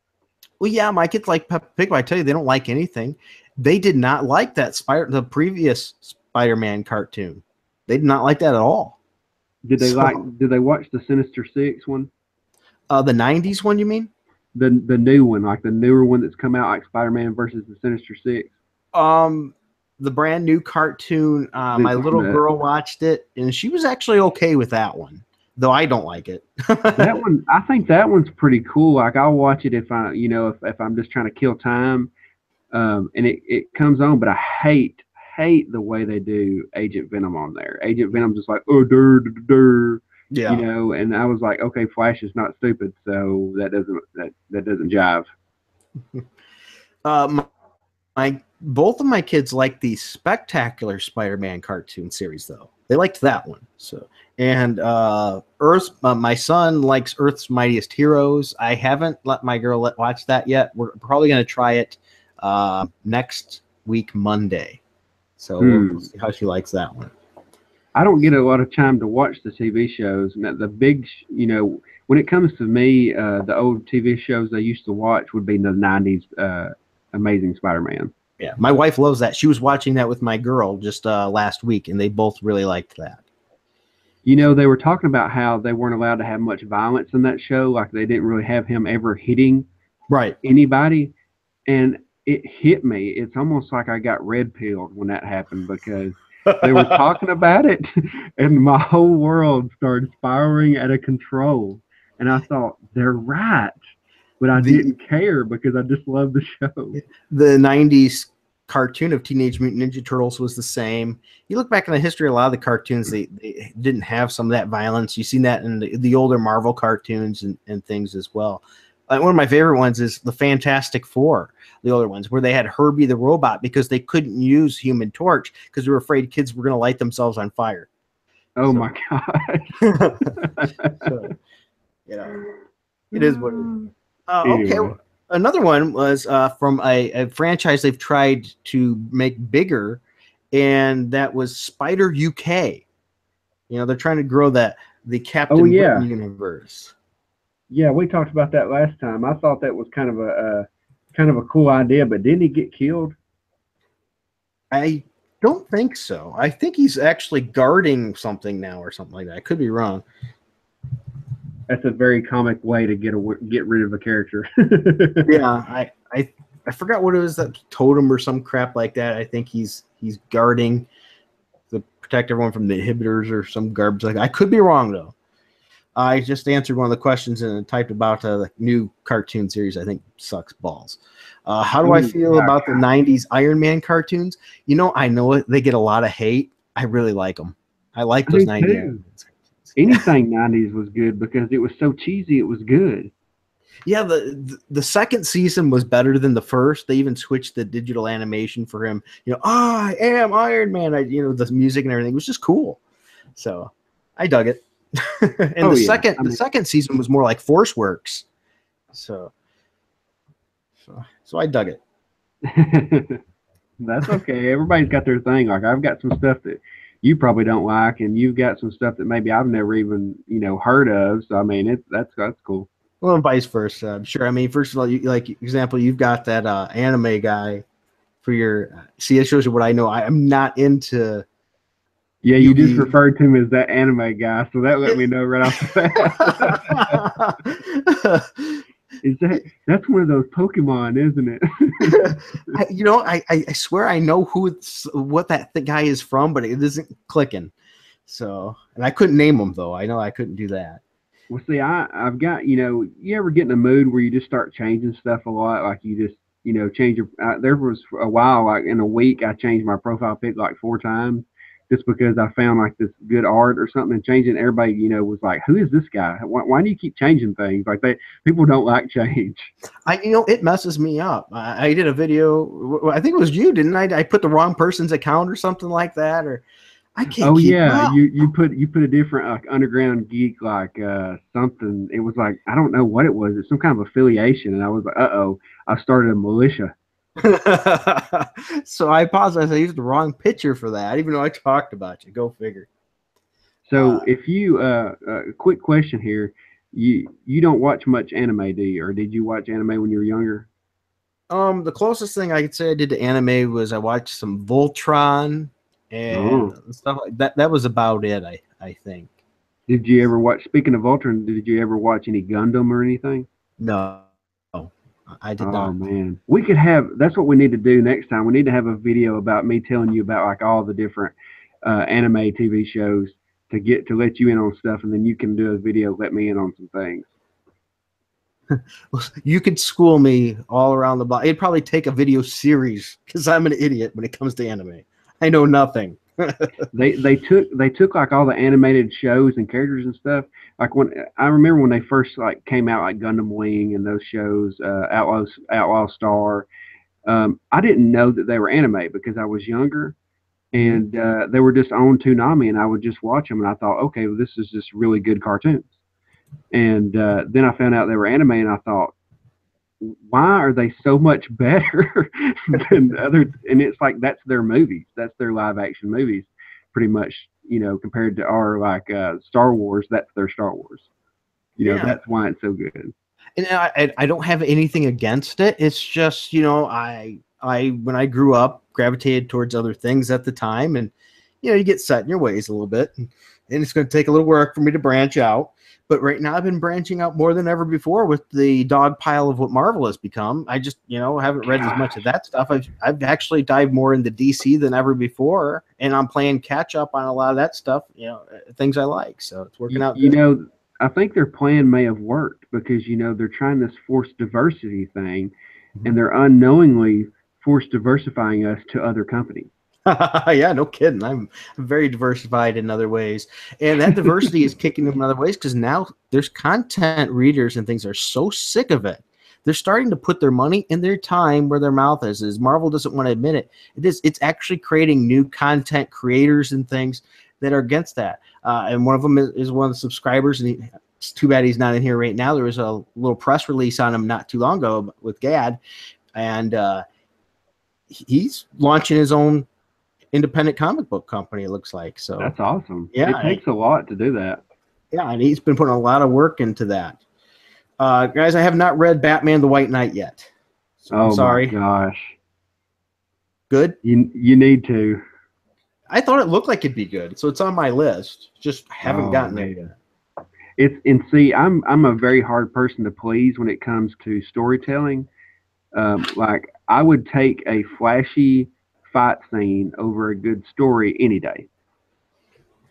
Well, yeah, my kids like Peppa Pig, but I tell you, they don't like anything. They did not like the previous Spider-Man cartoon. They did not like that at all. Did they Did they watch the Sinister Six one? The 90s one, you mean? The new one, like the newer one that's come out, like Spider-Man versus the Sinister Six. The brand new cartoon. My little girl watched it, and she was actually okay with that one, though I don't like it. That one, I think that one's pretty cool. Like I'll watch it if if I'm just trying to kill time, and it comes on. But I hate the way they do Agent Venom on there. Agent Venom's just like Yeah. And I was like, okay, Flash is not stupid, so that doesn't jive. Both of my kids like the Spectacular Spider-Man cartoon series, though. They liked that one. So, and my son likes Earth's Mightiest Heroes. I haven't let my girl watch that yet. We're probably going to try it next week, Monday. So we'll see how she likes that one. I don't get a lot of time to watch the TV shows. And the big, when it comes to me, the old TV shows I used to watch would be the 90s Amazing Spider-Man. Yeah, my wife loves that. She was watching that with my girl just last week, and they both really liked that. They were talking about how they weren't allowed to have much violence in that show. Like they didn't really have him ever hitting anybody. And it hit me. It's almost like I got red pilled when that happened because they were talking about it, and my whole world started spiraling out of control. And I thought, they're right. But I didn't care because I just loved the show. The 90s cartoon of Teenage Mutant Ninja Turtles was the same. You look back in the history of a lot of the cartoons, they didn't have some of that violence. You've seen that in the older Marvel cartoons and things as well. One of my favorite ones is the Fantastic Four, the older ones, where they had Herbie the Robot because they couldn't use Human Torch because they were afraid kids were going to light themselves on fire. My God. It is what it is. Okay, another one was from a franchise they've tried to make bigger, and that was Spider UK. They're trying to grow the Captain Britain universe. Yeah, we talked about that last time. I thought that was kind of a cool idea, but didn't he get killed? I don't think so. I think he's actually guarding something now or something like that. I could be wrong. That's a very comic way to get rid of a character. Yeah, I forgot what it was, that totem or some crap like that. I think he's guarding to protect everyone from the inhibitors or some garbage like that. I could be wrong though. I just answered one of the questions and typed about the new cartoon series. I think sucks balls. How do I feel about the 90s Iron Man cartoons? I know they get a lot of hate. I really like them. I like those 90s Iron Man cartoons. Anything 90s was good because it was so cheesy. It was good. Yeah, the second season was better than the first. They even switched the digital animation for him. I am Iron Man. The music and everything was just cool. So I dug it. And the second season was more like Force Works. So I dug it. That's okay. Everybody's got their thing. Like I've got some stuff that you probably don't like, and you've got some stuff that maybe I've never even heard of. So I mean, that's cool. Well, and vice versa, I'm sure. I mean, first of all, you've got that anime guy for your. See, it shows you what I know. I'm not into. Yeah, you just referred to him as that anime guy, so that let me know right off the bat. That's one of those Pokemon, isn't it? I swear I know what that guy is from, but it isn't clicking. So, and I couldn't name him though. I know I couldn't do that. Well, see, I've got, you ever get in a mood where you just start changing stuff a lot? Like you just, change your, there was a while, like in a week, I changed my profile pic like 4 times just because I found like this good art or something and changing. Everybody, was like, who is this guy? Why do you keep changing things? Like people don't like change. It messes me up. I did a video. I think it was you, didn't I? I put the wrong person's account or something like that, or I can't Oh keep yeah, up. you put a different like underground geek like something. It was like I don't know what it was. It's some kind of affiliation, and I was like, oh, I started a militia. So I apologize. I used the wrong picture for that, even though I talked about you. Go figure. So if you quick question here, you don't watch much anime, do you? Or did you watch anime when you were younger? The closest thing I could say I did to anime was I watched some Voltron and Oh, stuff like that. That was about it, I think. did you ever watch? Speaking of Ultron, did you ever watch any Gundam or anything? No, I did Oh not. man, we could have. That's what we need to do next time. We need to have a video about me telling you about like all the different anime TV shows to let you in on stuff, and then you can do a video let me in on some things. You could school me all around the block. It'd probably take a video series because I'm an idiot when it comes to anime. I know nothing. They took like all the animated shows and characters and stuff. Like when I remember when they first like came out, like Gundam Wing and those shows, Outlaw Star. I didn't know that they were anime because I was younger, Mhm. and they were just on Toonami, and I would just watch them, and I thought, okay, well, this is just really good cartoons. And then I found out they were anime, and I thought, why are they so much better than other? And it's like that's their movies, that's their live action movies, pretty much. Compared to our like Star Wars, that's their Star Wars. Yeah. That's why it's so good. And I don't have anything against it. It's just, I when I grew up gravitated towards other things at the time, and you get set in your ways a little bit, and it's going to take a little work for me to branch out. But right now, I've been branching out more than ever before with the dog pile of what Marvel has become. I just, haven't read as much of that stuff. I've actually dived more into DC than ever before, and I'm playing catch up on a lot of that stuff. Things I like, so it's working you, out you good. know, I think their plan may have worked because they're trying this forced diversity thing, and they're unknowingly forced diversifying us to other companies. Yeah, no kidding. I'm very diversified in other ways. And that diversity is kicking them in other ways because now there's content readers and things are so sick of it. They're starting to put their money and their time where their mouth is. Marvel doesn't want to admit it. It's actually creating new content creators and things that are against that. And one of them is one of the subscribers. And it's too bad he's not in here right now. There was a little press release on him not too long ago with Gad. And he's launching his own independent comic book company, it looks like. So That's awesome. It yeah, takes a lot to do that. yeah, and he's been putting a lot of work into that. Guys, I have not read Batman the White Knight yet, so I'm Oh my sorry. gosh, Good. you need to. I thought it looked like it'd be good, so it's on my list. Just haven't Oh gotten there man, yet. and see, I'm a very hard person to please when it comes to storytelling. Like I would take a flashy fight scene over a good story any day.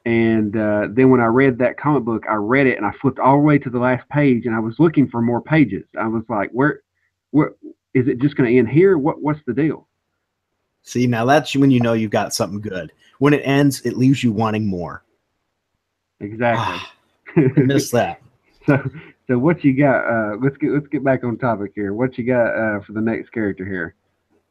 And then when I read that comic book, I read it and I flipped all the way to the last page, and I was looking for more pages. I was like, where is it just going to end here? What's the deal? See, now that's when you've got something good. When it ends, it leaves you wanting more. Exactly. Ah, I miss that. so so what you got? Let's get back on topic here. What you got for the next character here?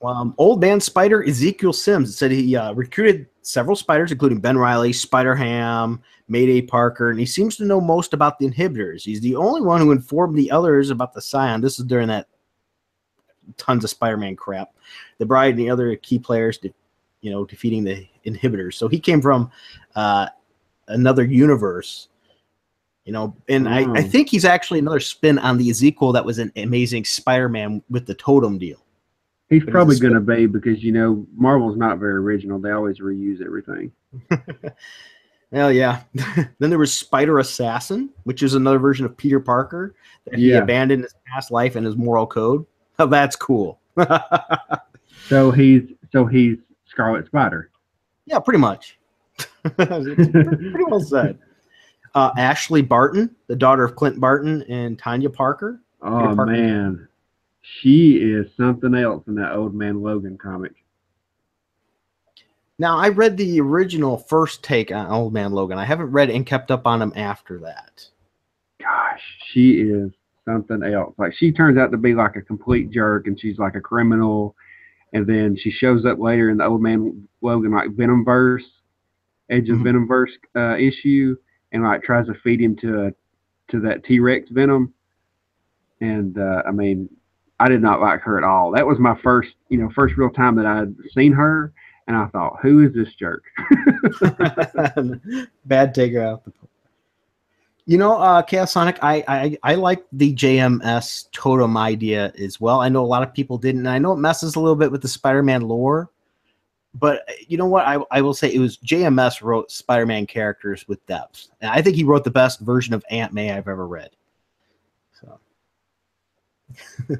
Old man spider Ezekiel Sims said he recruited several spiders, including Ben Riley, Spider Ham, Mayday Parker, and he seems to know most about the inhibitors. He's the only one who informed the others about the Scion. This is during that tons of Spider-Man crap. The Bride and the other key players, defeating the inhibitors. So he came from another universe. And I Oh, think he's actually another spin on the Ezekiel that was an Amazing Spider-Man with the totem deal. he's But he's a probably going spin. to be because Marvel's not very original. They always reuse everything. Hell yeah. Then there was Spider Assassin, which is another version of Peter Parker that he Yeah. abandoned his past life and his moral code. Oh, that's cool. So he's Scarlet Spider. Yeah, pretty much. It's pretty well said. Ashley Barton, the daughter of Clint Barton and Tanya Parker. Peter Oh Parker. man, she is something else in that Old Man Logan comic. Now, I read the original first take on Old Man Logan. I haven't read and kept up on him after that. Gosh, she is something else. Like she turns out to be like a complete jerk, and she's like a criminal. And then she shows up later in the Old Man Logan like Venomverse, Edge of Venomverse issue, and like tries to feed him to that T-Rex venom. And I mean, I did not like her at all. That was my first real time that I had seen her, and I thought, who is this jerk? Bad taker out the. Chaos Sonic, I like the JMS totem idea as well. I know a lot of people didn't, and I know it messes a little bit with the Spider-Man lore. But you know what? I will say it was JMS wrote Spider-Man characters with depth. And I think he wrote the best version of Aunt May I've ever read. So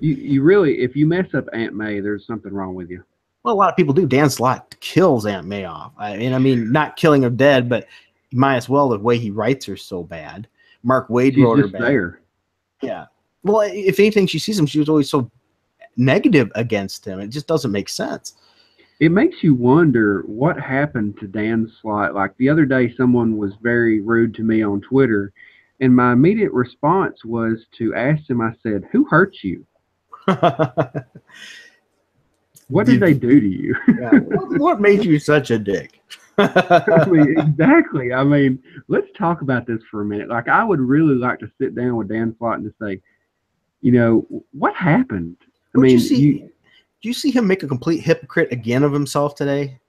you really, if you mess up Aunt May, there's something wrong with you. Well, a lot of people do. Dan Slott kills Aunt May off. I mean, not killing her dead, but you might as well. The way he writes her so bad. Mark Waid wrote her bad. There. Yeah. Well, if anything, she sees him. She was always so negative against him. It just doesn't make sense. It makes you wonder what happened to Dan Slott. Like the other day, someone was very rude to me on Twitter, and my immediate response was to ask him, I said, who hurt you? What did they do to you? Yeah. What made you such a dick? I mean, exactly. I mean, let's talk about this for a minute. Like, I would really like to sit down with Dan Slott and say, what happened? Do you see him make a complete hypocrite again of himself today?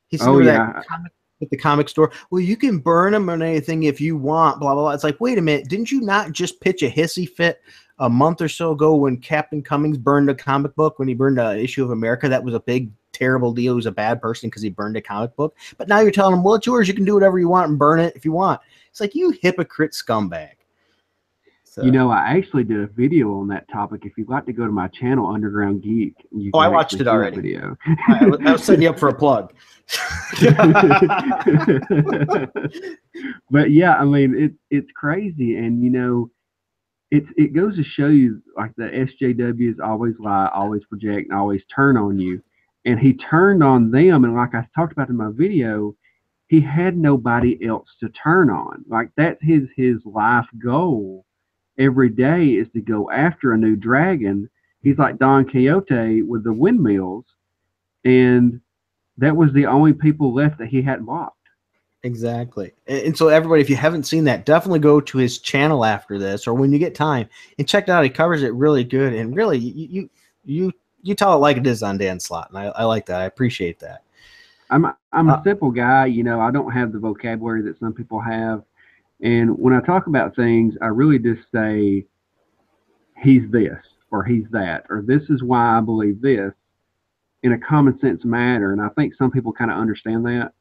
He's at the comic store. Well, you can burn him on anything if you want, blah, blah, blah. It's like, wait a minute. Didn't you not just pitch a hissy fit a month or so ago when Captain Cummings burned a comic book, when he burned an issue of America? That was a big, terrible deal. He was a bad person because he burned a comic book. But now you're telling him, well, it's yours. You can do whatever you want and burn it if you want. It's like, you hypocrite scumbag. So. I actually did a video on that topic. If you'd like to go to my channel, Underground Geek. I watched it already. Video. I was setting you up for a plug. But yeah, I mean, it's crazy. And, it goes to show you, like, the SJWs always lie, always project, and always turn on you. And he turned on them. And like I talked about in my video, he had nobody else to turn on. Like, that's his life goal. Every day is to go after a new dragon. He's like Don Quixote with the windmills, and that was the only people left that he hadn't blocked. Exactly. And so everybody, if you haven't seen that, definitely go to his channel after this or when you get time and check it out. He covers it really good, and really you tell it like it is on Dan Slott, and I like that. I appreciate that. I'm a simple guy. I don't have the vocabulary that some people have. And when I talk about things, I really just say, he's this, or he's that, or this is why I believe this, in a common sense manner. And I think some people kind of understand that.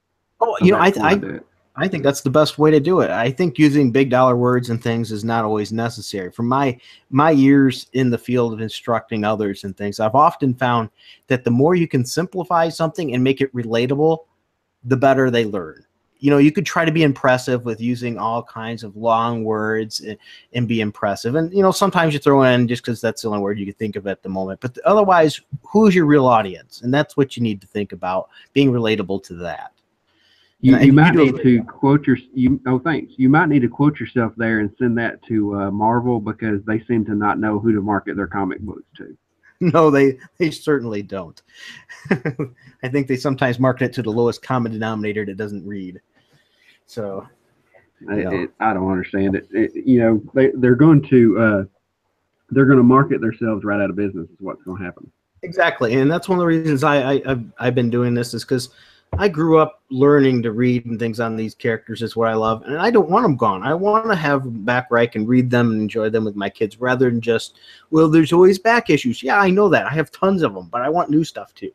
Oh, I think that's the best way to do it. I think using big dollar words and things is not always necessary. From my years in the field of instructing others and things, I've often found that the more you can simplify something and make it relatable, the better they learn. You could try to be impressive with using all kinds of long words and be impressive. And, sometimes you throw in just because that's the only word you can think of at the moment. But otherwise, who's your real audience? And that's what you need to think about, being relatable to that. You might need to quote You might need to quote yourself there and send that to Marvel, because they seem to not know who to market their comic books to. No, they certainly don't. I think they sometimes market it to the lowest common denominator that doesn't read. So, I don't understand it. They're going to market themselves right out of business. Is what's going to happen. Exactly, and that's one of the reasons I've been doing this, is because I grew up learning to read and things on these characters is what I love, and I don't want them gone. I want to have them back where I can read them and enjoy them with my kids, rather than just, well, there's always back issues. Yeah, I know that. I have tons of them, but I want new stuff too.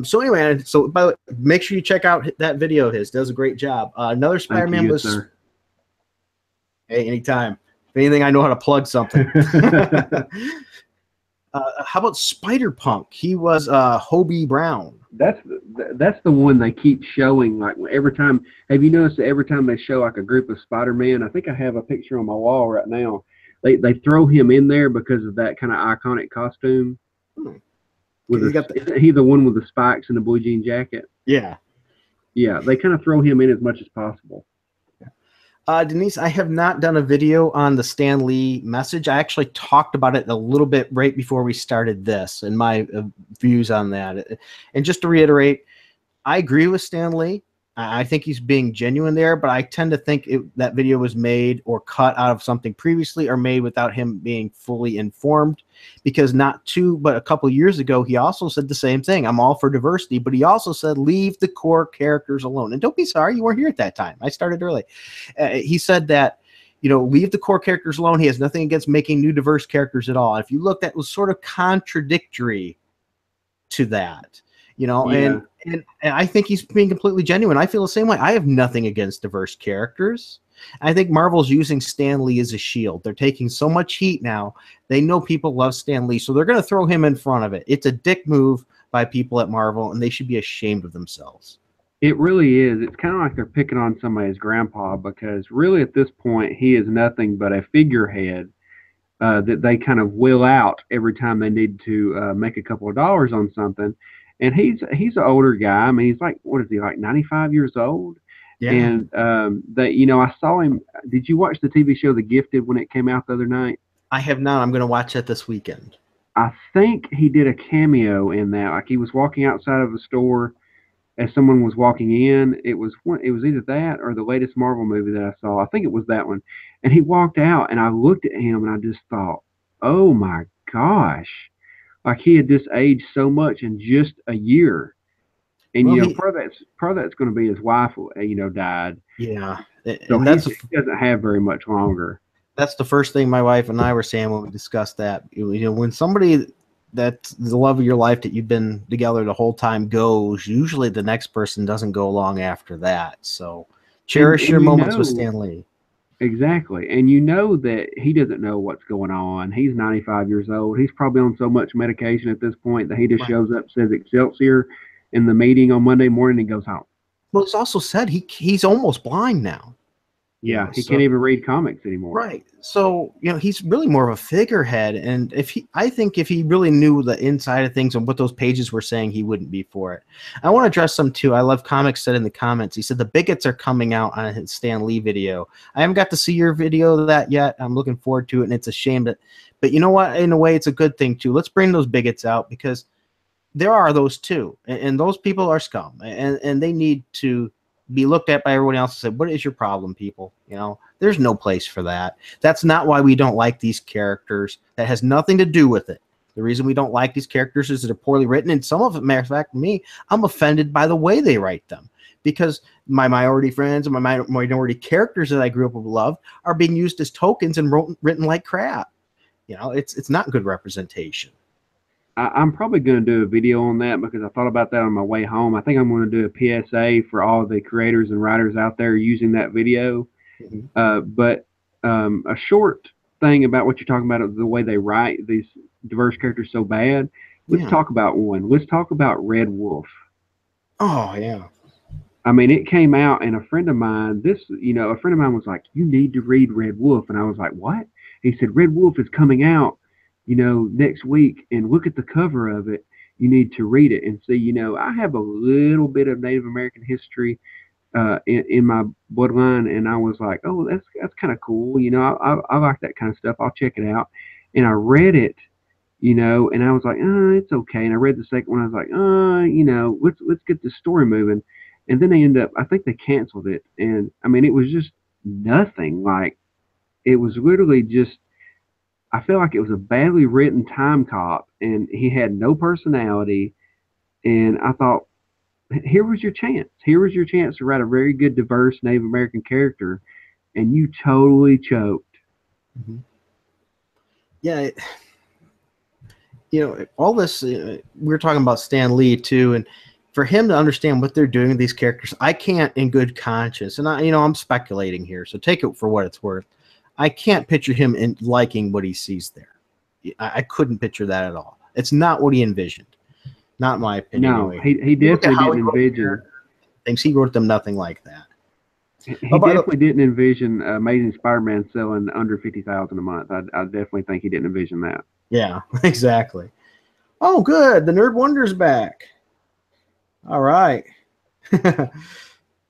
So anyway, by the way, make sure you check out that video of his. Does a great job. Another Spider-Man was. Sir. Hey, anytime. If anything, I know how to plug something. How about Spider-Punk? He was Hobie Brown. That's that's the one they keep showing. Like every time, have you noticed that every time they show like a group of Spider-Man? I think I have a picture on my wall right now. They throw him in there because of that kind of iconic costume. Hmm. With He's got the, isn't he the one with the spikes and the blue jean jacket? yeah. Yeah, they kind of throw him in as much as possible. Denise, I have not done a video on the Stan Lee message. I actually talked about it a little bit right before we started this and my views on that. And just to reiterate, I agree with Stan Lee. I think he's being genuine there, but I tend to think that video was made or cut out of something previously or made without him being fully informed, because but a couple years ago, he also said the same thing. I'm all for diversity, but he also said, leave the core characters alone. And don't be sorry, you weren't here at that time. I started early. He said that, leave the core characters alone. He has nothing against making new diverse characters at all. If you look, that was sort of contradictory to that. Yeah. And I think he's being completely genuine. I feel the same way. I have nothing against diverse characters. I think Marvel's using Stan Lee as a shield. They're taking so much heat now. They know people love Stan Lee, so they're going to throw him in front of it. It's a dick move by people at Marvel, and they should be ashamed of themselves. It really is. It's kind of like they're picking on somebody's grandpa, because really at this point he is nothing but a figurehead that they kind of will out every time they need to make a couple of dollars on something. And he's an older guy. I mean, he's like, what is he, like 95 years old? Yeah. And I saw him. Did you watch the TV show The Gifted when it came out the other night? I have not. I'm going to watch it this weekend. I think he did a cameo in that. Like he was walking outside of a store as someone was walking in. It was either that or the latest Marvel movie that I saw. I think it was that one. And he walked out, and I looked at him, and I just thought, oh my gosh, like he had just aged so much in just a year. And Well, part of that's going to be his wife, died. Yeah, So and he doesn't have very much longer. That's the first thing my wife and I were saying when we discussed that. When somebody that's the love of your life that you've been together the whole time goes, usually the next person doesn't go long after that. So cherish your moments with Stan Lee. Exactly. And you know that he doesn't know what's going on. He's 95 years old. He's probably on so much medication at this point that he just shows up, says Excelsior in the meeting on Monday morning, and goes home. Well, it's also said he's almost blind now. Yeah, he can't even read comics anymore. Right. So, he's really more of a figurehead. And I think if he really knew the inside of things and what those pages were saying, he wouldn't be for it. I want to address some too. I love Comics said in the comments. He said the bigots are coming out on his Stan Lee video. I haven't got to see your video of that yet. I'm looking forward to it, and it's a shame but you know what? In a way, it's a good thing too. Let's bring those bigots out, because there are those too, and those people are scum, and they need to be looked at by everyone else and said, what is your problem, people? There's no place for that. That's not why we don't like these characters. That has nothing to do with it. The reason we don't like these characters is that they're poorly written, and some of it, matter of fact, me, I'm offended by the way they write them, because my minority friends and my minority characters that I grew up with love are being used as tokens and written like crap. It's not good representation. I'm probably going to do a video on that, because I thought about that on my way home. I think I'm going to do a PSA for all the creators and writers out there using that video. Mm-hmm. But a short thing about what you're talking about, the way they write these diverse characters so bad. Let's talk about one. Let's talk about Red Wolf. Oh, yeah. I mean, it came out, and a friend of mine was like, you need to read Red Wolf. And I was like, what? He said, Red Wolf is coming out, next week, and look at the cover of it. You need to read it and see. I have a little bit of Native American history in my bloodline, and I was like, oh, that's kind of cool. I like that kind of stuff. I'll check it out. And I read it, and I was like, it's okay. And I read the second one. I was like, let's get the story moving. And then I think they canceled it. And I mean, it was just nothing. Like, it was literally just, I feel like it was a badly written time cop, and he had no personality. And I thought, here was your chance. Here was your chance to write a very good, diverse Native American character, and you totally choked. Mm-hmm. Yeah. All this, we're talking about Stan Lee too, and for him to understand what they're doing with these characters, I can't in good conscience, and I'm speculating here, so take it for what it's worth. I can't picture him in liking what he sees there. I couldn't picture that at all. It's not what he envisioned. Not in my opinion, No, anyway. he You look at definitely how didn't he wrote the envision. character things. He wrote them nothing like that. Oh, He by the definitely didn't envision Amazing Spider-Man selling under 50,000 a month. I definitely think he didn't envision that. yeah, exactly. Oh, good. The Nerd Wonder's back. All right.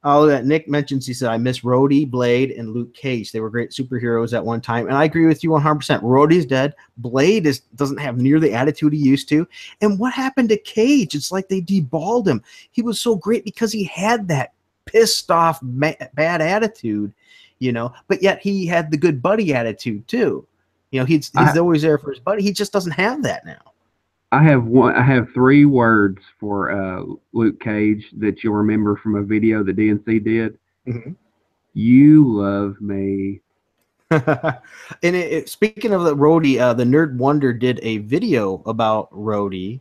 Oh, that Nick mentions, he said, I miss Rhodey, Blade, and Luke Cage. They were great superheroes at one time. And I agree with you 100%. Rhodey's dead. Blade doesn't have near the attitude he used to. And what happened to Cage? It's like they deballed him. He was so great because he had that pissed off, bad attitude, but yet he had the good buddy attitude too. He's I, always there for his buddy. He just doesn't have that now. I have one. I have three words for Luke Cage that you'll remember from a video that DNC did. Mm-hmm. You love me. And speaking of the Rhodey, the Nerd Wonder did a video about Rhodey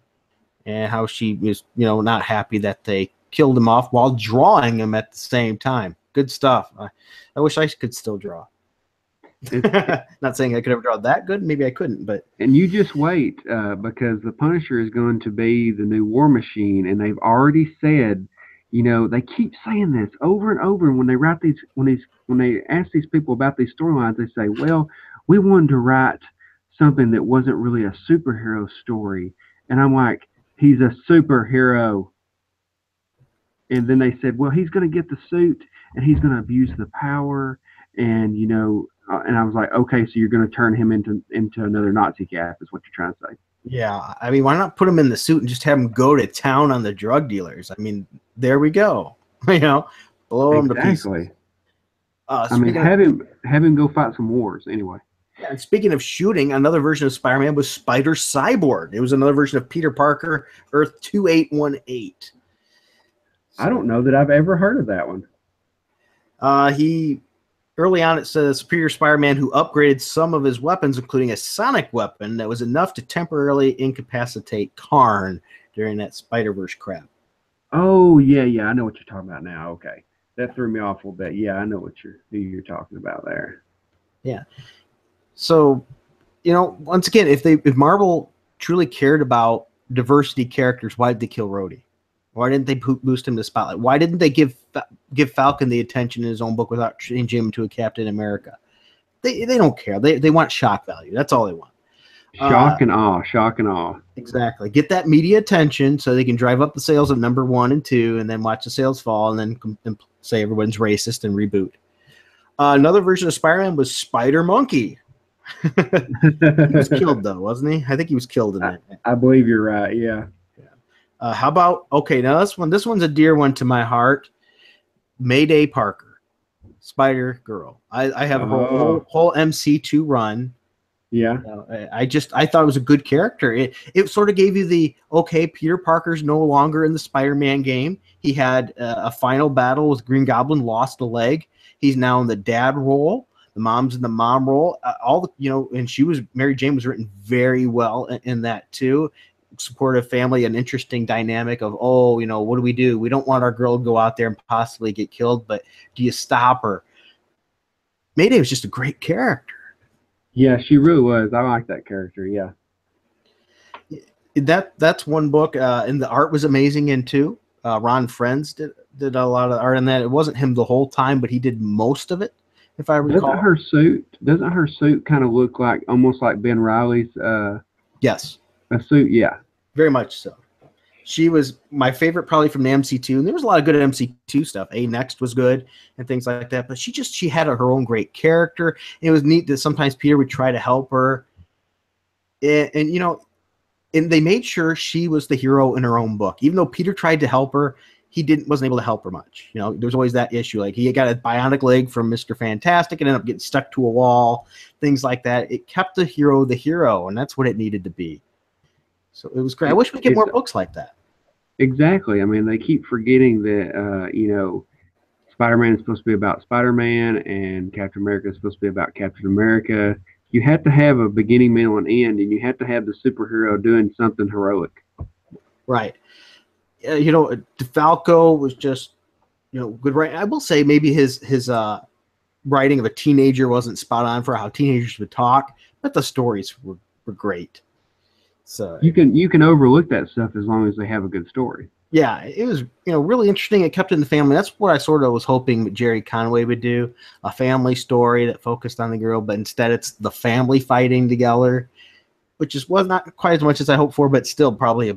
and how she was, not happy that they killed him off while drawing him at the same time. Good stuff. I wish I could still draw. Not saying I could ever draw that good. Maybe I couldn't, but. And you just wait because the Punisher is going to be the new War Machine, and they've already said, they keep saying this over and over. And when they write these, when they ask these people about these storylines, they say, "Well, we wanted to write something that wasn't really a superhero story." And I'm like, "He's a superhero." And then they said, "Well, he's going to get the suit and he's going to abuse the power." And and I was like, "Okay, so you're going to turn him into another Nazi cap?" Is what you're trying to say? Yeah, I mean, why not put him in the suit and just have him go to town on the drug dealers? I mean, there we go. Blow him to pieces. I mean, have him go fight some wars anyway. Yeah, and speaking of shooting, another version of Spider-Man was Spider Cyborg. It was another version of Peter Parker, Earth 2818. I don't know that I've ever heard of that one. He early on it says Superior Spider-Man who upgraded some of his weapons, including a sonic weapon that was enough to temporarily incapacitate Karn during that Spider-Verse crap. Oh yeah, I know what you're talking about now. Okay, that threw me off a little bit. Yeah, I know who you're talking about there. Yeah. So, once again, if Marvel truly cared about diversity characters, why did they kill Rhodey? Why didn't they boost him to spotlight? Why didn't they give Falcon the attention in his own book without changing him to a Captain America? They don't care. They want shock value. That's all they want. Shock and awe. Exactly. Get that media attention so they can drive up the sales of number 1 and 2, and then watch the sales fall, and then say everyone's racist and reboot. Another version of Spider-Man was Spider Monkey. He was killed though, wasn't he? I think he was killed in that. I believe you're right. Yeah. How about now this one's a dear one to my heart. Mayday Parker, Spider Girl. I have a whole MC2 run. Yeah. I thought it was a good character. It sort of gave you Peter Parker's no longer in the Spider-Man game. He had a final battle with Green Goblin, lost a leg. He's now in the dad role. The mom's in the mom role. And Mary Jane was written very well in that too. Supportive family, an interesting dynamic of, what do? We don't want our girl to go out there and possibly get killed, but do you stop her? Mayday was just a great character. Yeah, she really was. I like that character. Yeah. That's one book, and the art was amazing in two. Ron Friends did a lot of art in that. It wasn't him the whole time, but he did most of it, if I recall. Doesn't her suit kind of look like almost like Ben Reilly's? Yes. A suit, yeah. Very much so. She was my favorite probably from the MC2, and there was a lot of good MC2 stuff. A Next was good and things like that, but she had her own great character. And it was neat that sometimes Peter would try to help her. And they made sure she was the hero in her own book. Even though Peter tried to help her, he wasn't able to help her much. There was always that issue. Like he got a bionic leg from Mr. Fantastic and ended up getting stuck to a wall, things like that. It kept the hero, and that's what it needed to be. So it was great. I wish we get more books like that. Exactly. I mean, they keep forgetting that, Spider-Man is supposed to be about Spider-Man and Captain America is supposed to be about Captain America. You have to have a beginning, middle, and end, and you have to have the superhero doing something heroic. Right. DeFalco was just, good writing. I will say maybe his writing of a teenager wasn't spot on for how teenagers would talk, but the stories were great. So you can overlook that stuff as long as they have a good story. yeah, it was really interesting. It kept in the family. That's what I sort of was hoping Jerry Conway would do, a family story that focused on the girl, but instead it's the family fighting together, which was not quite as much as I hoped for, but still probably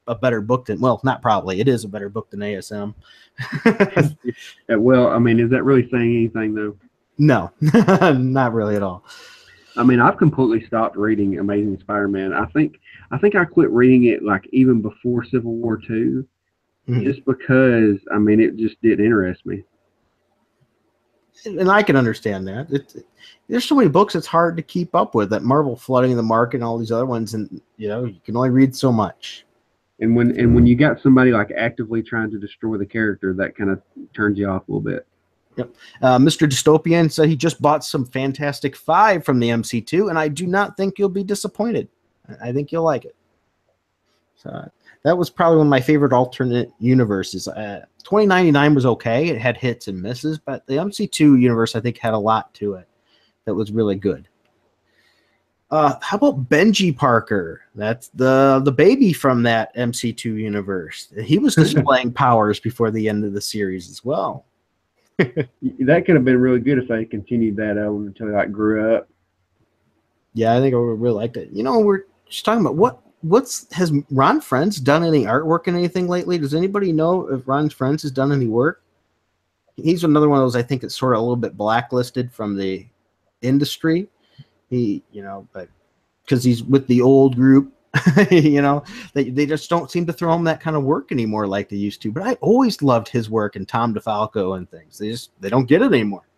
a better book than, well, not probably, it is a better book than ASM. Well, I mean, is that really saying anything though? No, not really at all. I mean, I've completely stopped reading Amazing Spider-Man. I think I quit reading it like even before Civil War II, just because I mean it just didn't interest me. And I can understand that. There's so many books it's hard to keep up with. That Marvel flooding the market and all these other ones, and you can only read so much. And when you got somebody like actively trying to destroy the character, that kind of turns you off a little bit. Yep. Mr. Dystopian said he just bought some Fantastic Five from the MC2, and I do not think you'll be disappointed. I think you'll like it. So that was probably one of my favorite alternate universes. 2099 was okay. It had hits and misses, but the MC2 universe, I think, had a lot to it that was really good. How about Benji Parker? That's the baby from that MC2 universe. He was displaying powers before the end of the series as well. That could have been really good if they continued that on until they grew up. Yeah, I think I would really liked it. We're just talking about has Ron Friends done any artwork in anything lately? Does anybody know if Ron Friends has done any work? He's another one of those I think that's sort of a little bit blacklisted from the industry. But because he's with the old group, they just don't seem to throw him that kind of work anymore like they used to. But I always loved his work and Tom DeFalco and things. They don't get it anymore.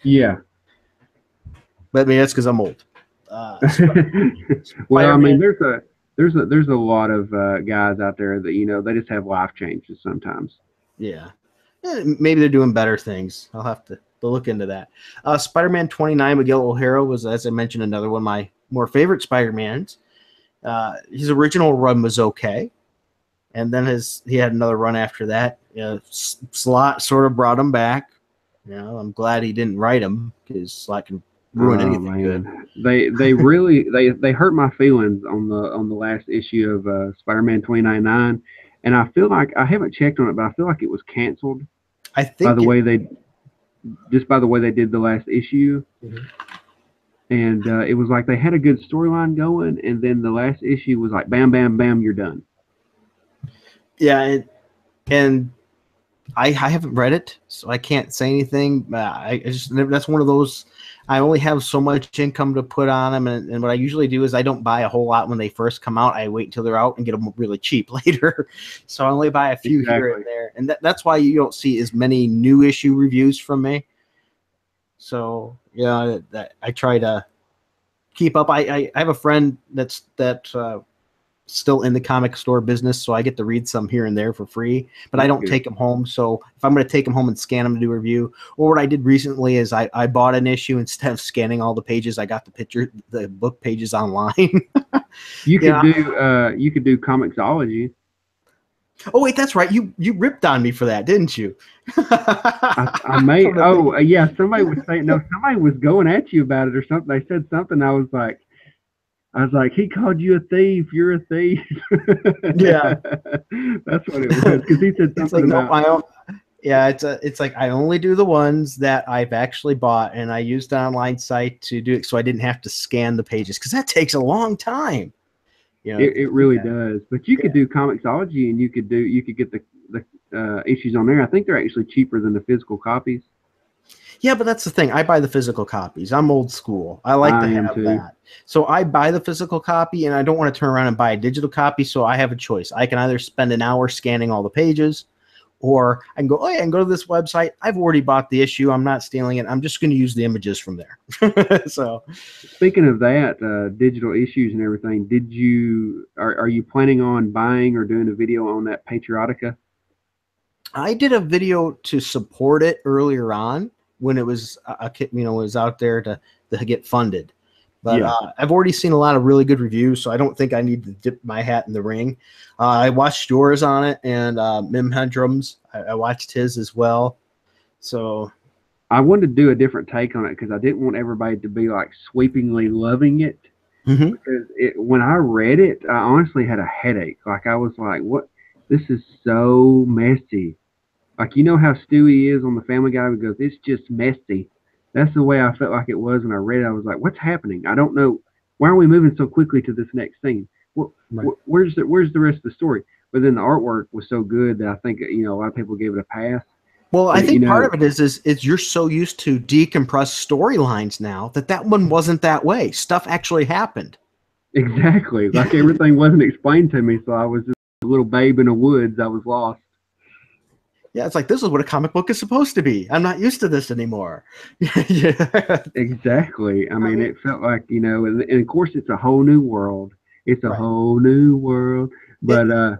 Yeah, but I mean that's because I'm old. Well, I mean there's a lot of guys out there that they just have life changes sometimes. Yeah, maybe they're doing better things. I'll have to look into that. Spider-Man 29, Miguel O'Hara was, as I mentioned, another one of my more favorite Spider-Mans. His original run was okay, and then he had another run after that. Slott sort of brought him back. I'm glad he didn't write him because Slott can ruin anything good. They really they hurt my feelings on the last issue of Spider-Man 29.9, and I feel like I haven't checked on it, but I feel like it was canceled. I think by the way they did the last issue. Mm-hmm. And it was like they had a good storyline going, and then the last issue was like, bam, bam, bam, you're done. Yeah, and I haven't read it, so I can't say anything. That's one of those. I only have so much income to put on them, and what I usually do is I don't buy a whole lot when they first come out. I wait until they're out and get them really cheap later. So I only buy a few here and there, and that's why you don't see as many new issue reviews from me. So I try to keep up. I have a friend that's still in the comic store business, so I get to read some here and there for free, but I don't take them home. So if I'm going to take them home and scan them to do a review, or what I did recently is I bought an issue instead of scanning all the pages. I got the book pages online. You could do Comixology. Oh wait, that's right. You ripped on me for that, didn't you? I may. Oh yeah, somebody was saying no. Somebody was going at you about it or something. They said something. I was like, he called you a thief. You're a thief. Yeah, that's what it was. Because he said something about. Yeah, it's like I only do the ones that I've actually bought, and I used an online site to do it, so I didn't have to scan the pages because that takes a long time. It really does. But you could do Comixology, and you could get the issues on there. I think they're actually cheaper than the physical copies. Yeah, but that's the thing. I buy the physical copies. I'm old school. I like to have that. So I buy the physical copy, and I don't want to turn around and buy a digital copy. So I have a choice. I can either spend an hour scanning all the pages, or I can go, oh yeah, and go to this website. I've already bought the issue. I'm not stealing it. I'm just going to use the images from there. So, speaking of that, digital issues and everything, are you planning on buying or doing a video on that Patriotica? I did a video to support it earlier on when it was was out there to get funded. But I've already seen a lot of really good reviews, so I don't think I need to dip my hat in the ring. I watched yours on it, and Mim Hendrum's. I watched his as well. So I wanted to do a different take on it because I didn't want everybody to be like sweepingly loving it. Hmm. because when I read it, I honestly had a headache. Like I was like, "What? This is so messy." Like you know how Stewie is on the Family Guy, who goes, "It's just messy." That's the way I felt like it was when I read it. I was like, "What's happening? I don't know. Why are we moving so quickly to this next scene? Right. Where's the rest of the story?" But then the artwork was so good that I think a lot of people gave it a pass. Well, I But think part of it is you're so used to decompressed storylines now that one wasn't that way. Stuff actually happened. exactly, like everything wasn't explained to me, so I was just a little babe in the woods. I was lost. Yeah, it's like this is what a comic book is supposed to be. I'm not used to this anymore. Yeah. Exactly. I I mean, mean, it felt like, and of course it's a whole new world. It's a right. whole new world. It, But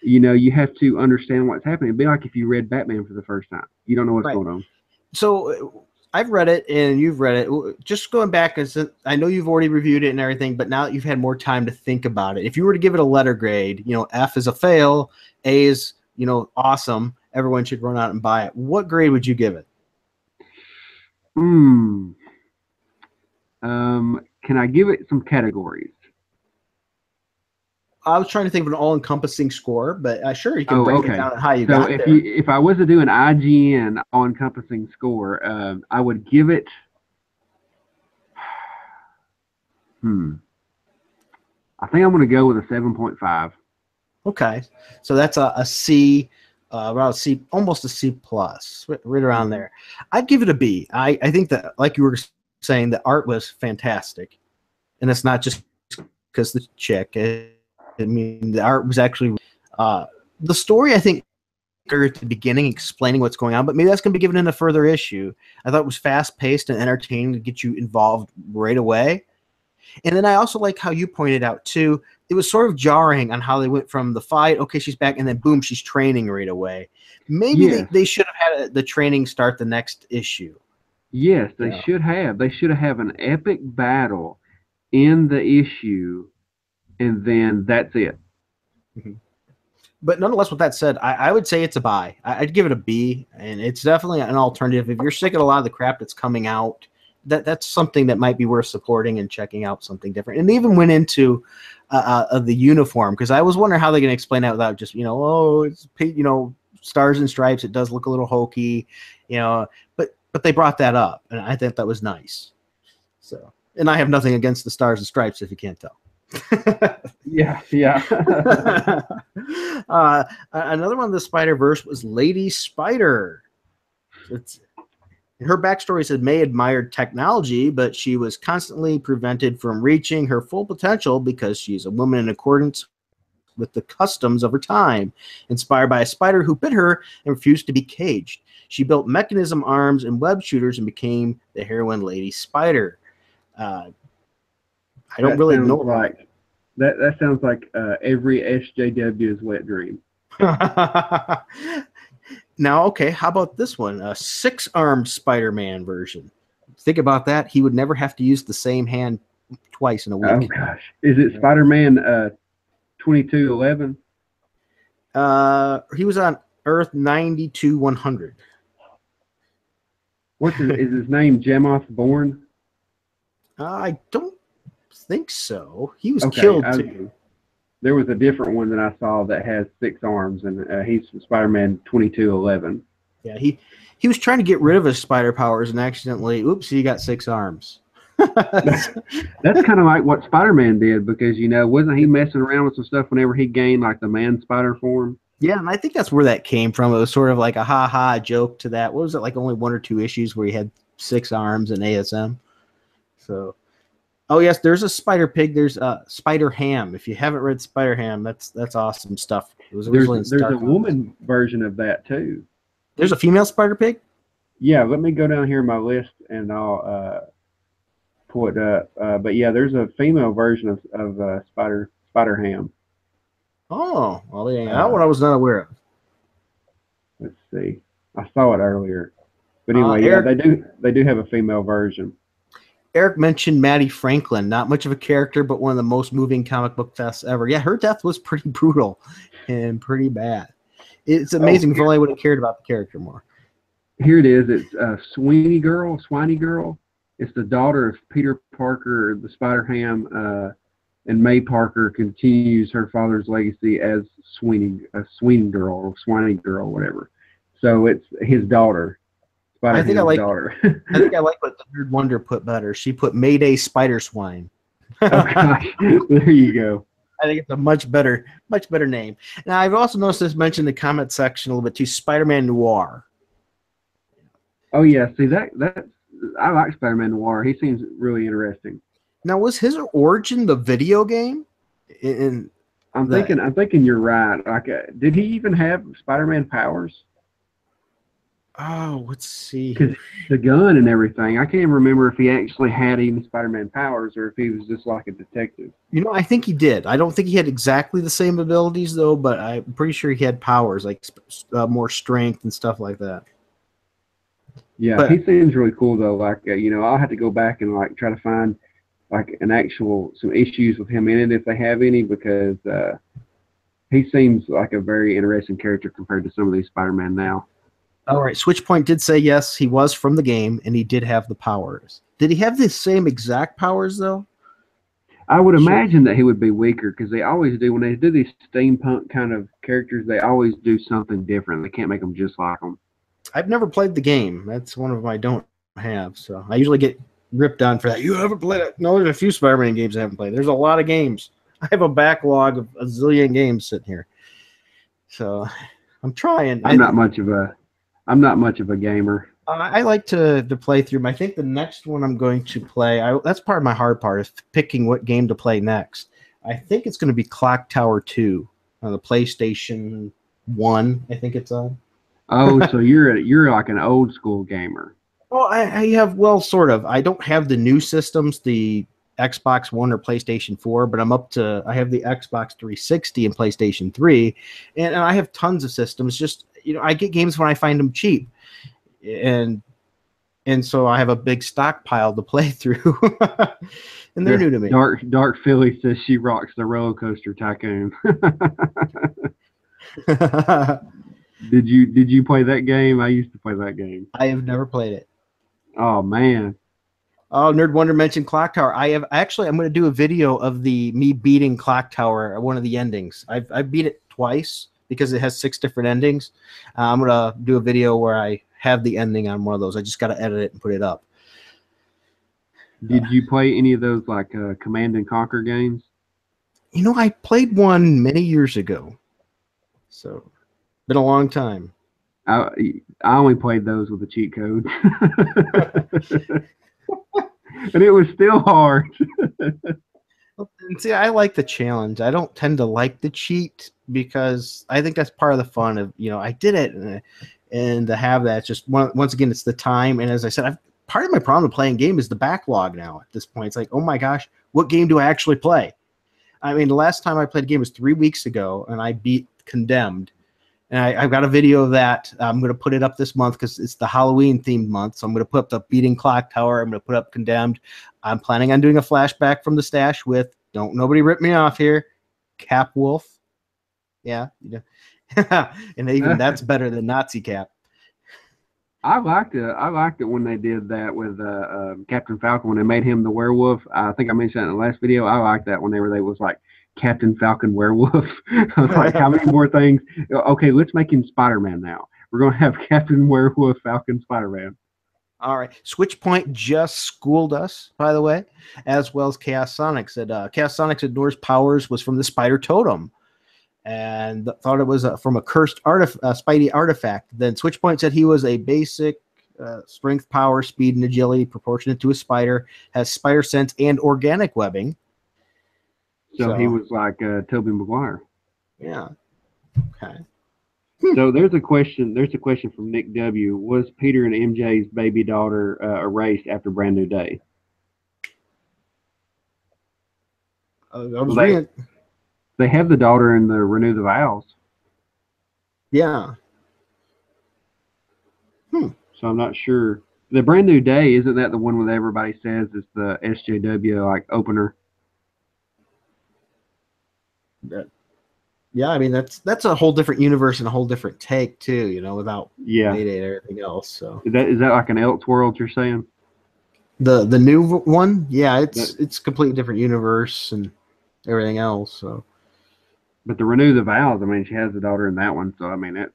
you have to understand what's happening. It'd be like if you read Batman for the first time. You don't know what's right. going on. So I've read it and you've read it. Just going back, I know you've already reviewed it and everything, but now that you've had more time to think about it, if you were to give it a letter grade, F is a fail, A is, awesome. Everyone should run out and buy it. What grade would you give it? Hmm. Can I give it some categories? I was trying to think of an all-encompassing score, but sure, you can Oh, break it okay. down on how you So got there. if I was to do an IGN all-encompassing score, I would give it. Hmm. I think I'm going to go with a 7.5. Okay, so that's a C, around C, almost a C plus, right around Hmm. there. I'd give it a B. I think that, like you were saying, the art was fantastic, and it's not just because the chick. I mean, the art was actually uh, the story. I think at the beginning explaining what's going on, but maybe that's going to be given in a further issue. I thought it was fast paced and entertaining to get you involved right away. And then I also like how you pointed out too, it was sort of jarring on how they went from the fight, okay, she's back, and then boom, she's training right away. Maybe Yes. they should have had the training start the next issue. Yes, they Yeah. should have. They should have an epic battle in the issue, and then that's it. Mhm. But nonetheless, with that said, I would say it's a buy. I'd give it a B, and it's definitely an alternative. If you're sick of a lot of the crap that's coming out, that's something that might be worth supporting and checking out something different. And they even went into the uniform because I was wondering how they're going to explain that without just oh it's stars and stripes. It does look a little hokey, but they brought that up, and I think that was nice. So, and I have nothing against the stars and stripes if you can't tell. Yeah, yeah. Another one of the Spider Verse was Lady Spider. It's her backstory said May admired technology, but she was constantly prevented from reaching her full potential because she's a woman in accordance with the customs of her time, inspired by a spider who bit her and refused to be caged. She built mechanism arms and web shooters and became the heroine Lady Spider. Uh, I don't that really sounds know. like that sounds like every SJW's wet dream. Now, okay, how about this one? A six-armed Spider-Man version. Think about that. He would never have to use the same hand twice in a Oh week. gosh, is it Spider-Man 2211? He was on Earth 92-100. Is his name Jemoth Bourne? I don't think so. He was Okay, killed too. there was a different one that I saw that has 6 arms, and he's Spider-Man 2211. Yeah, he was trying to get rid of his spider powers and accidentally, oops, he got 6 arms. That's kind of like what Spider-Man did because wasn't he messing around with some stuff whenever he gained like the man spider form? Yeah, and I think that's where that came from. It was sort of like a ha-ha joke to that. What was it, like only 1 or 2 issues where he had 6 arms in ASM? So, oh yes, there's a Spider Pig. There's a Spider Ham. If you haven't read Spider Ham, that's awesome stuff. It was originally in There's Star a Comics. woman version of that too. There's a female Spider Pig. Yeah, let me go down here in my list and I'll pull it up. But yeah, there's a female version of Spider Ham. Oh, well, yeah, that Uh, one I was not aware of. let's see, I saw it earlier. But anyway, yeah, Eric they do have a female version. Eric mentioned Maddie Franklin. Not much of a character, but one of the most moving comic book deaths ever. Yeah, her death was pretty brutal and pretty bad. It's Oh, amazing. If only I would have cared about the character more. here it is. It's Sweeney Girl, Swiney Girl. It's the daughter of Peter Parker, the Spider-Ham, and May Parker continues her father's legacy as Sweeney girl, or Swiney girl, whatever. So it's his daughter, I think I Spider-Ham's like. daughter. I think I like what the Nerd Wonder put better. She put Mayday Spider Swine. Oh gosh, there you go. I think it's a much better name. Now I've also noticed this mentioned in the comment section a little bit too. Spider-Man Noir. Oh yeah, see that I like Spider-Man Noir. He seems really interesting. Now was his origin the video game? I'm thinking you're right. Like, did he even have Spider-Man powers? Let's see. Because the gun and everything, I can't remember if he actually had even Spider-Man powers or if he was just like a detective. I think he did. I don't think he had exactly the same abilities though, but I'm pretty sure he had powers like more strength and stuff like that. Yeah, but he seems really cool though. Like, I'll have to go back and like try to find like some issues with him in it if they have any, because he seems like a very interesting character compared to some of these Spider-Man now. All right, Switchpoint did say yes, he was from the game, and he did have the powers. Did he have the same exact powers, though? I would imagine that he would be weaker, because they always do. When they do these steampunk kind of characters, they always do something different. They can't make them just like them. I've never played the game. That's one of them I don't have, so I usually get ripped on for that. You haven't played it? No, there's a few Spider-Man games I haven't played. There's a lot of games. I have a backlog of a zillion games sitting here. So I'm trying. I'm not much of a gamer. I like to play through them. I think the next one I'm going to play, that's part of my hard part, is picking what game to play next. I think it's going to be Clock Tower 2 on the PlayStation 1, I think it's on. Oh, so you're like an old school gamer. Well, I have, well, sort of. I don't have the new systems, the Xbox One or PlayStation 4, but I have the Xbox 360 and PlayStation 3, and I have tons of systems. Just, I get games when I find them cheap, and so I have a big stockpile to play through, and they're new to me. Dark Philly says she rocks the Roller Coaster Tycoon. Did you play that game? I used to play that game. I have never played it. Oh man. Oh, Nerd Wonder mentioned Clock Tower. I'm going to do a video of me beating Clock Tower, one of the endings. I beat it twice because it has 6 different endings. I'm going to do a video where I have the ending on one of those. I just got to edit it and put it up. Did you play any of those like Command and Conquer games? I played one many years ago. So, been a long time. I only played those with a cheat code. And it was still hard. See, I like the challenge. I don't tend to like the cheat because I think that's part of the fun of, I did it, and to have that, just once again, it's the time. And as I said, part of my problem with playing game is the backlog now at this point. It's like, oh my gosh, what game do I actually play? I mean, the last time I played a game was 3 weeks ago, and I beat Condemned. And I've got a video of that. I'm going to put it up this month because it's the Halloween-themed month. So I'm going to put up the Beating Clock Tower. I'm going to put up Condemned. I'm planning on doing a flashback from the stash with, don't nobody rip me off here, Cap Wolf. Yeah. And even that's better than Nazi Cap. I liked it when they did that with Captain Falcon, when they made him the werewolf. I think I mentioned that in the last video. I liked that whenever they was like, Captain Falcon werewolf. I was like, how many more things? Okay, let's make him Spider-Man now. We're going to have Captain Werewolf, Falcon, Spider-Man. All right. Switchpoint just schooled us, by the way, as well as Chaos Sonic said. Chaos Sonic said Noor's powers was from the Spider Totem and thought it was from a cursed Spidey artifact. Then Switchpoint said he was a basic strength, power, speed, and agility proportionate to a spider, has spider sense and organic webbing. So he was like Tobey Maguire. Yeah. Okay. So there's a question from Nick W. Was Peter and MJ's baby daughter erased after Brand New Day? They have the daughter in the Renew the Vows. Yeah. So I'm not sure. The Brand New Day, isn't that the one where everybody says it's the SJW like opener? Yeah, I mean that's a whole different universe and a whole different take too, without Mayday and everything else. So is that like an Elseworld you're saying? The new one, yeah, But it's completely different universe and everything else. So but to renew the vows, I mean, she has a daughter in that one, so I mean,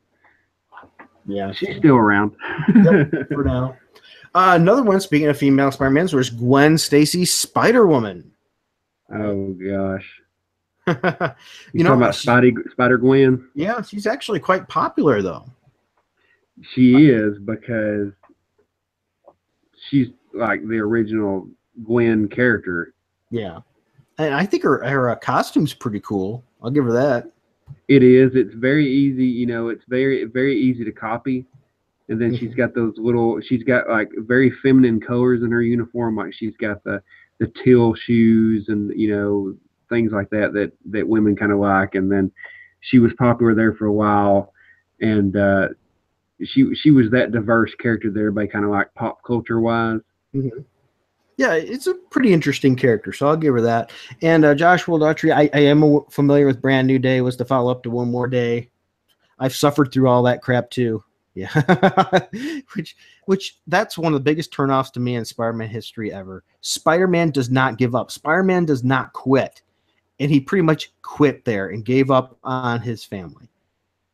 yeah, she's still around. yep, for now. Another one, speaking of female Spider-Mans, was Gwen Stacy Spider-Woman. Oh gosh, you You talking know, about Spider Gwen? yeah, she's actually quite popular though. She is because she's like the original Gwen character. Yeah, and I think her costume's pretty cool. I'll give her that. It is. It's very easy. You know, it's very easy to copy. And then she's Mhm. got those little. She's got like very feminine colors in her uniform. Like she's got the teal shoes and things like that women kind of like. And then she was popular there for a while, and she was that diverse character that everybody kind of like pop culture wise. Mhm. Yeah, it's a pretty interesting character, so I'll give her that. And Joshua Daughtry, I am familiar with Brand New Day. Was the follow up to One More Day. I've suffered through all that crap too. Yeah, which that's one of the biggest turnoffs to me in Spider-Man history ever. Spider-Man does not give up. Spider-Man does not quit, and he pretty much quit there and gave up on his family.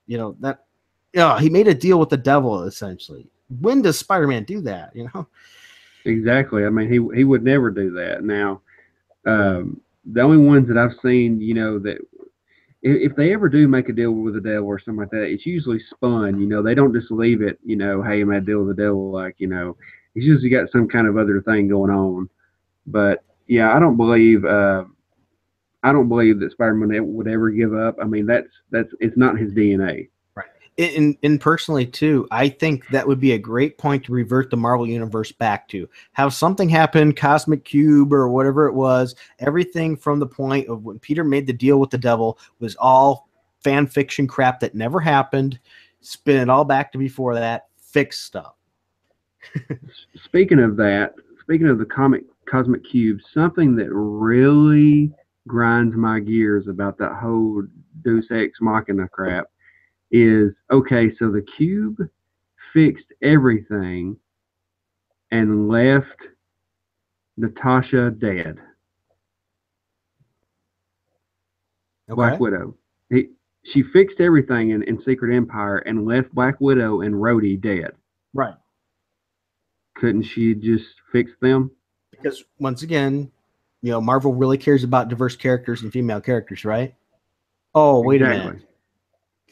You know that. Yeah, he made a deal with the devil essentially. When does Spider-Man do that? You know. Exactly. I mean, he would never do that. Now, the only ones that I've seen, that if they ever do make a deal with the devil or something like that, it's usually spun. They don't just leave it. Hey, I made a deal with the devil. Like, he's usually got some kind of other thing going on. But yeah, I don't believe that Spider-Man would ever give up. I mean, that's it's not his DNA. Right. In personally too, I think that would be a great point to revert the Marvel universe back to. Have something happen, Cosmic Cube or whatever it was. Everything from the point of when Peter made the deal with the devil was all fan fiction crap that never happened. Spin it all back to before that. Fix stuff. Speaking of that, speaking of the comic Cosmic Cube, something that really grinds my gears about that whole Deus Ex Machina crap is okay. So the cube fixed everything and left Natasha dead. Black Okay. Widow. She fixed everything in Secret Empire and left Black Widow and Rhodey dead. Right. Couldn't she just fix them? Because once again, Marvel really cares about diverse characters and female characters, right? Oh, wait a minute.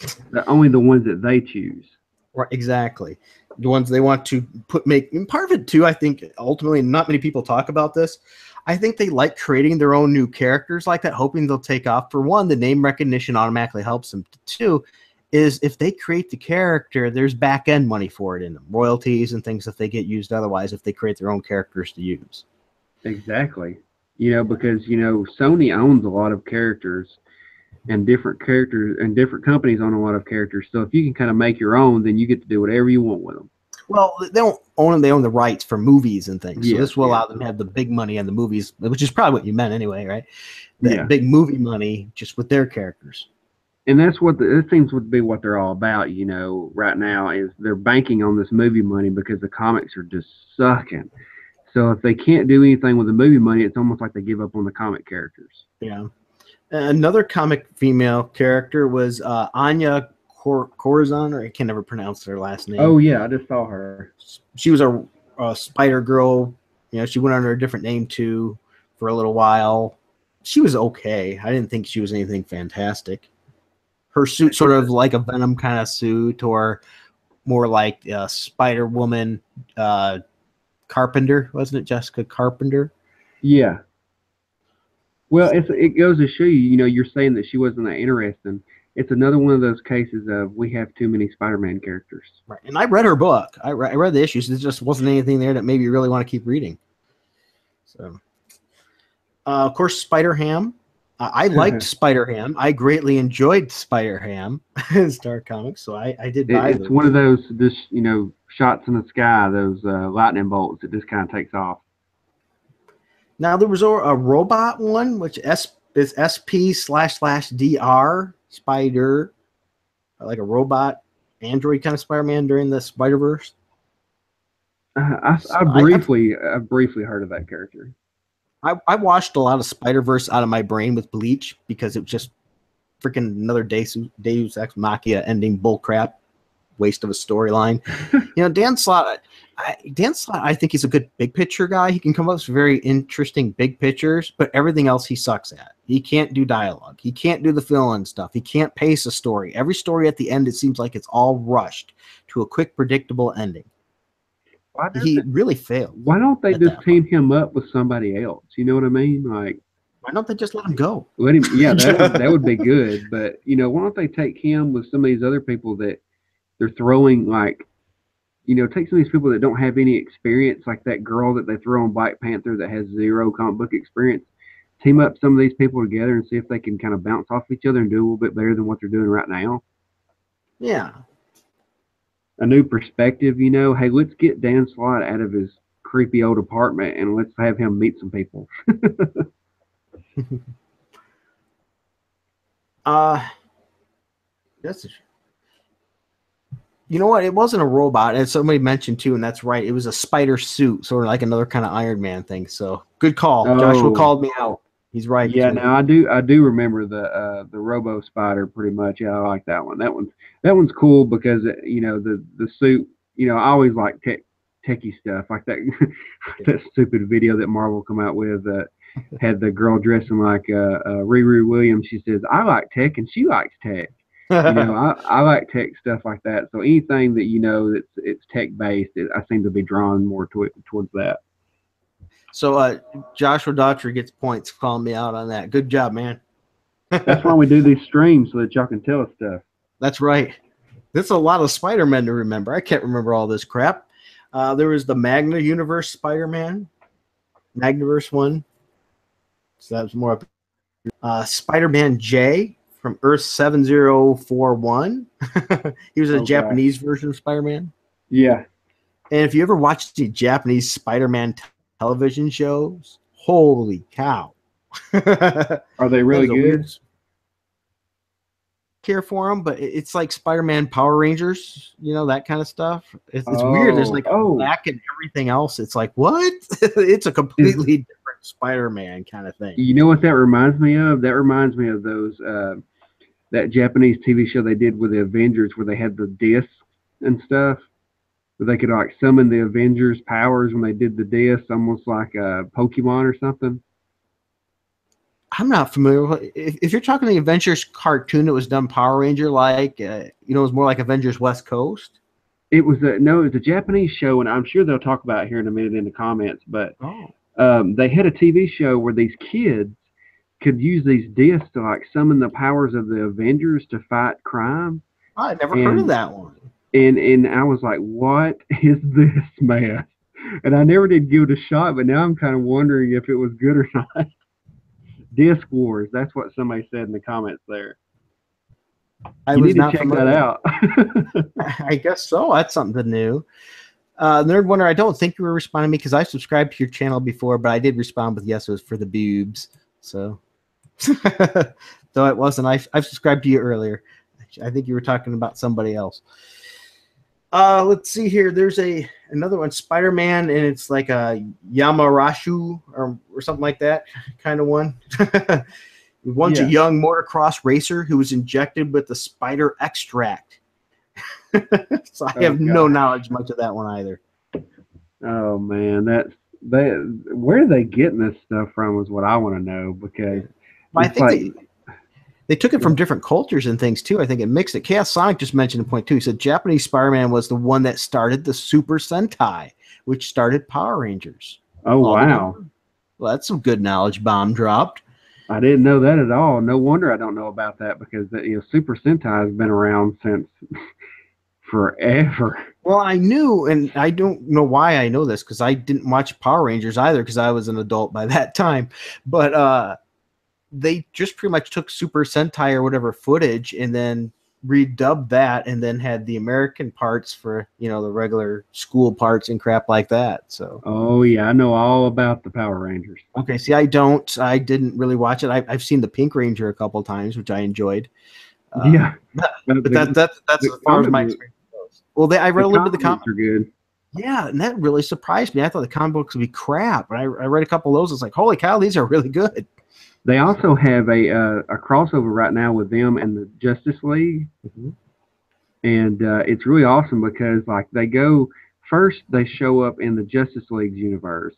Exactly. Only the ones that they choose. Right, exactly. The ones they want to make, and part of it too, I think ultimately, not many people talk about this. I think they like creating their own new characters like that, hoping they'll take off. For one, the name recognition automatically helps them. Two, is if they create the character, there's back end money for it in them, royalties and things that they get used otherwise if they create their own characters to use. Exactly. Because Sony owns a lot of characters and different companies own a lot of characters. So if you can kind of make your own, then you get to do whatever you want with them. Well, they don't own them; they own the rights for movies and things. So Yeah, this will yeah, allow them to have the big money on the movies, which is probably what you meant anyway, right? That yeah. big movie money just with their characters. And that's what it seems to be what they're all about. Right now is they're banking on this movie money because the comics are just sucking. So if they can't do anything with the movie money, it's almost like they give up on the comic characters. Yeah. Another comic female character was Anya Corazon, or I can never pronounce her last name. Oh yeah, I just saw her. She was a Spider Girl. She went under a different name too for a little while. She was okay. I didn't think she was anything fantastic. Her suit sort of like a Venom kind of suit, or more like Spider Woman Carpenter, wasn't it? Jessica Carpenter. Yeah. Well, it goes to show you, you're saying that she wasn't that interesting. It's another one of those cases of we have too many Spider-Man characters. Right. And I read her book. I read the issues. There just wasn't anything there that made me really want to keep reading. So, of course, Spider-Ham. I liked Spider-Ham. I greatly enjoyed Spider-Ham in Star Comics, so I did buy It's those. one of those just shots in the sky, those lightning bolts that just kind of takes off. Now there was a robot one, which is SP//DR Spider, like a robot android kind of Spider-Man during the Spider-Verse. I So briefly heard of that character. I washed a lot of Spider-Verse out of my brain with Bleach because it was just freaking another Deus Ex Machina ending bullcrap, waste of a storyline. Dan Slott, I think he's a good big picture guy. He can come up with very interesting big pictures, but everything else he sucks at. He can't do dialogue. He can't do the fill-in stuff. He can't pace a story. Every story at the end, it seems like it's all rushed to a quick, predictable ending. He really failed. Why don't they just team him up with somebody else? You know what I mean? Like, why don't they just let him go? Let him. Yeah, that would be good. But why don't they take him with some of these other people that they're throwing? Like, take some of these people that don't have any experience, like that girl that they throw on Black Panther that has zero comic book experience. Team up some of these people together and see if they can kind of bounce off each other and do a little bit better than what they're doing right now. Yeah. A new perspective, Hey, let's get Dan Slott out of his creepy old apartment and let's have him meet some people. That's you know what? It wasn't a robot, and somebody mentioned too, and that's right. It was a spider suit, sort of like another kind of Iron Man thing. So good call. Oh. Joshua called me out. He's right. Yeah, now I do remember the Robo Spider pretty much. Yeah, I like that one. That one's cool because the suit. I always like techie stuff like that. That stupid video that Marvel come out with that had the girl dressing like Riri Williams. She says, "I like tech," and she likes tech. I like tech stuff like that. So anything that it's tech based, I seem to be drawn more towards that. So Joshua Daughtry gets points calling me out on that. Good job, man. That's why we do these streams so that y'all can tell us stuff. That's right. There's a lot of Spider-Man to remember. I can't remember all this crap. There was the Magna Universe Spider-Man, Magnaverse one. So that was more Spider-Man J from Earth 7041. He was a Japanese version of Spider-Man. Yeah. And if you ever watched the Japanese Spider-Man television shows, holy cow. Are they really good? Care for them, but it's like Spider-Man Power Rangers, that kind of stuff. It's weird. There's like a back and everything else. It's like, what? It's a completely different Spider-Man kind of thing. You know what that reminds me of? That reminds me of those that Japanese TV show they did with the Avengers where they had the discs and stuff. Where they could like summon the Avengers powers when they did the disc, almost like a Pokemon or something. I'm not familiar with if you're talking the Avengers cartoon that was done Power Ranger like, it was more like Avengers West Coast. It was a Japanese show, and I'm sure they'll talk about it here in a minute in the comments. But they had a TV show where these kids could use these discs to like summon the powers of the Avengers to fight crime. I never heard of that one. And I was like, what is this, man? And I never did give it a shot, but now I'm kind of wondering if it was good or not. Disc Wars. That's what somebody said in the comments there. You need to check that out. I guess so. That's something new. Nerd Wonder, I don't think you were responding to me because I subscribed to your channel before, but I did respond with yes, it was for the boobs. So, though it wasn't, I've subscribed to you earlier. I think you were talking about somebody else. Let's see here. There's another one, Spider-Man, and it's like a Yamarashu or something like that kind of one. One's a young motocross racer who was injected with the spider extract. So I have no knowledge much of that one either. Oh man, where are they getting this stuff from is what I want to know, because I think they took it from different cultures and things too. I think it mixed it. Chaos Sonic just mentioned a point too. He said Japanese Spider-Man was the one that started the Super Sentai, which started Power Rangers. Oh wow. Well, that's some good knowledge bomb dropped. I didn't know that at all. No wonder I don't know about that, because Super Sentai has been around since forever. Well, I knew, and I don't know why I know this, because I didn't watch Power Rangers either, because I was an adult by that time. But they just pretty much took Super Sentai or whatever footage and then redubbed that, and then had the American parts for the regular school parts and crap like that. So oh yeah, I know all about the Power Rangers. Okay, see, I didn't really watch it. I've seen the Pink Ranger a couple of times, which I enjoyed. Yeah, but that's as far as my experience goes. Well, I read a little bit of the comics. Are good. Yeah, and that really surprised me. I thought the comic books would be crap. And I read a couple of those. It's like, holy cow, these are really good. They also have a crossover right now with them and the Justice League, Mhm. and it's really awesome because like they go first, they show up in the Justice League's universe,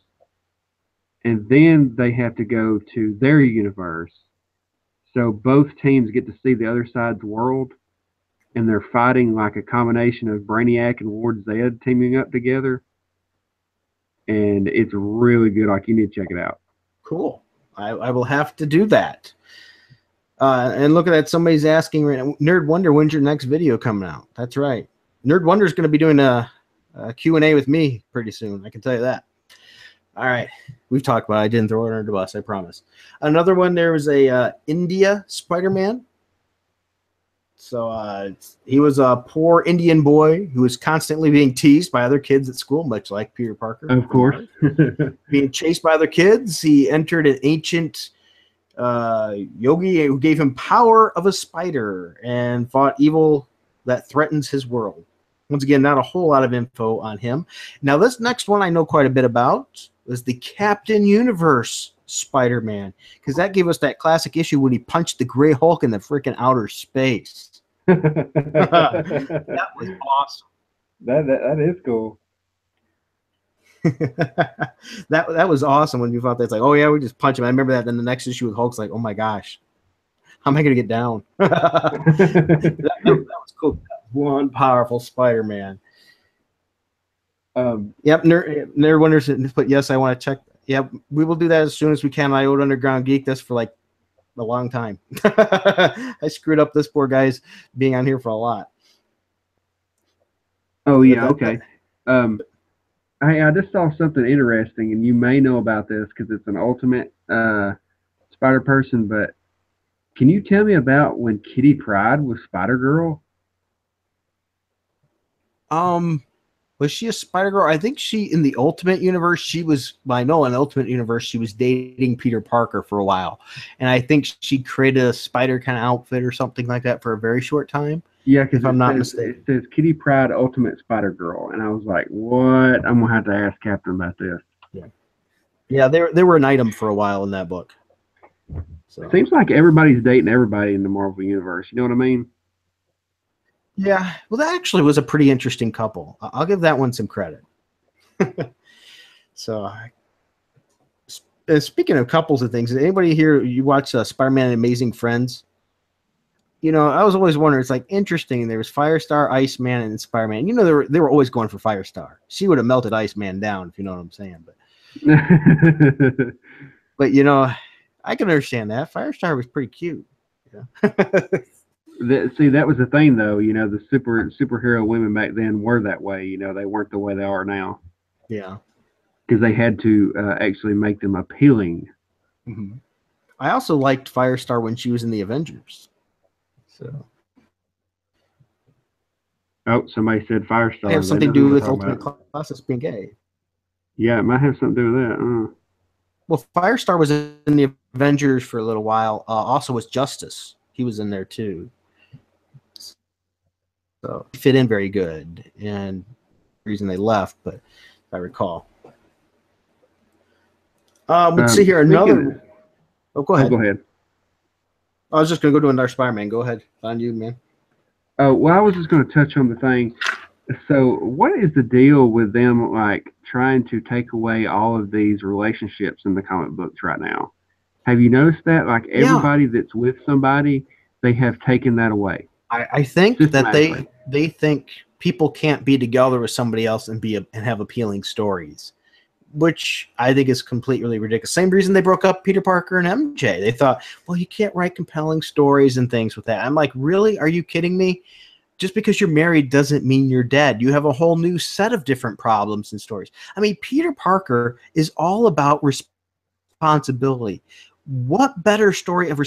and then they have to go to their universe. So both teams get to see the other side's world, and they're fighting like a combination of Brainiac and Ward Zed teaming up together, and it's really good. Like you need to check it out. Cool. I will have to do that. And look at that. Somebody's asking right now, Nerd Wonder, when's your next video coming out? That's right. Nerd Wonder is going to be doing a Q&A with me pretty soon. I can tell you that. All right. We've talked about it. I didn't throw it under the bus, I promise. Another one, there was a India Spider-Man. So he was a poor Indian boy who was constantly being teased by other kids at school, much like Peter Parker. Of course. Being chased by other kids, he entered an ancient yogi who gave him power of a spider and fought evil that threatens his world. Once again, not a whole lot of info on him. Now, this next one I know quite a bit about was the Captain Universe Spider-Man, because that gave us that classic issue when he punched the Gray Hulk in the freaking outer space. That was awesome. That is cool. that was awesome when you thought that's like, oh yeah, we just punch him. I remember that. Then the next issue with Hulk's like, oh my gosh, how am I gonna get down? that was cool. One powerful Spider-Man. Yep, Nerd Wonders put yes, I want to check. Yep, we will do that as soon as we can. I owed Underground Geek this for like a long time. I screwed up this poor guy's being on here for a lot. Oh yeah, okay. I just saw something interesting, and you may know about this because it's an Ultimate Spider Person. But can you tell me about when Kitty Pryde was Spider Girl? Was she a Spider Girl? I think in the Ultimate Universe, she was. Well, I know in Ultimate Universe, she was dating Peter Parker for a while, and I think she created a spider kind of outfit or something like that for a very short time. Yeah, because if I'm not mistaken, it says Kitty Pryde Ultimate Spider Girl, and I was like, "What?" I'm gonna have to ask Captain about this. Yeah, they were an item for a while in that book. So. It seems like everybody's dating everybody in the Marvel universe. You know what I mean? Yeah, well, that actually was a pretty interesting couple. I'll give that one some credit. So, speaking of couples and things, anybody here, you watch Spider-Man and Amazing Friends? You know, I was always wondering, it's like interesting. There was Firestar, Iceman, and Spider-Man. You know, they were always going for Firestar. She would have melted Iceman down, if you know what I'm saying. But you know, I can understand that. Firestar was pretty cute. Yeah. See, that was the thing, though. You know, the superhero women back then were that way. You know, they weren't the way they are now. Yeah, because they had to actually make them appealing. Mm-hmm. I also liked Firestar when she was in the Avengers. So. Oh, somebody said Firestar. It have something to do with Ultimate Colossus being gay. Yeah, it might have something to do with that. Well, Firestar was in the Avengers for a little while. Also was Justice. He was in there too. So he fit in very good, and the reason they left, but if I recall. Let's see here. Another. Go ahead. Go ahead. I was just going to go to another Spider-Man. Go ahead. On you, man. Oh, well, I was just going to touch on the thing. So, what is the deal with them, like, trying to take away all of these relationships in the comic books right now? Have you noticed that? Like, everybody that's with somebody, they have taken that away. I think that they think people can't be together with somebody else and have appealing stories, which I think is completely ridiculous. Same reason they broke up Peter Parker and MJ. They thought, well, you can't write compelling stories and things with that. I'm like, really? Are you kidding me? Just because you're married doesn't mean you're dead. You have a whole new set of different problems and stories. I mean, Peter Parker is all about responsibility. What better story of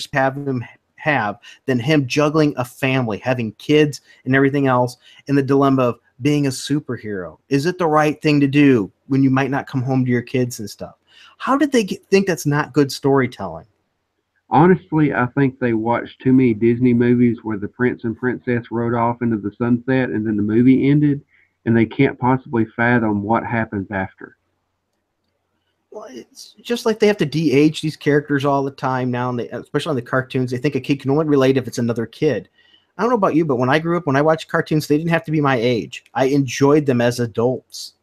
have than him juggling a family, having kids and everything else, and the dilemma of being a superhero? Is it the right thing to do when you might not come home to your kids and stuff? How did they think that's not good storytelling? Honestly, I think they watched too many Disney movies where the prince and princess rode off into the sunset and then the movie ended, and they can't possibly fathom what happens after. Well, it's just like they have to de-age these characters all the time now, and especially on the cartoons. They think a kid can only relate if it's another kid. I don't know about you, but when I grew up, when I watched cartoons, they didn't have to be my age. I enjoyed them as adults.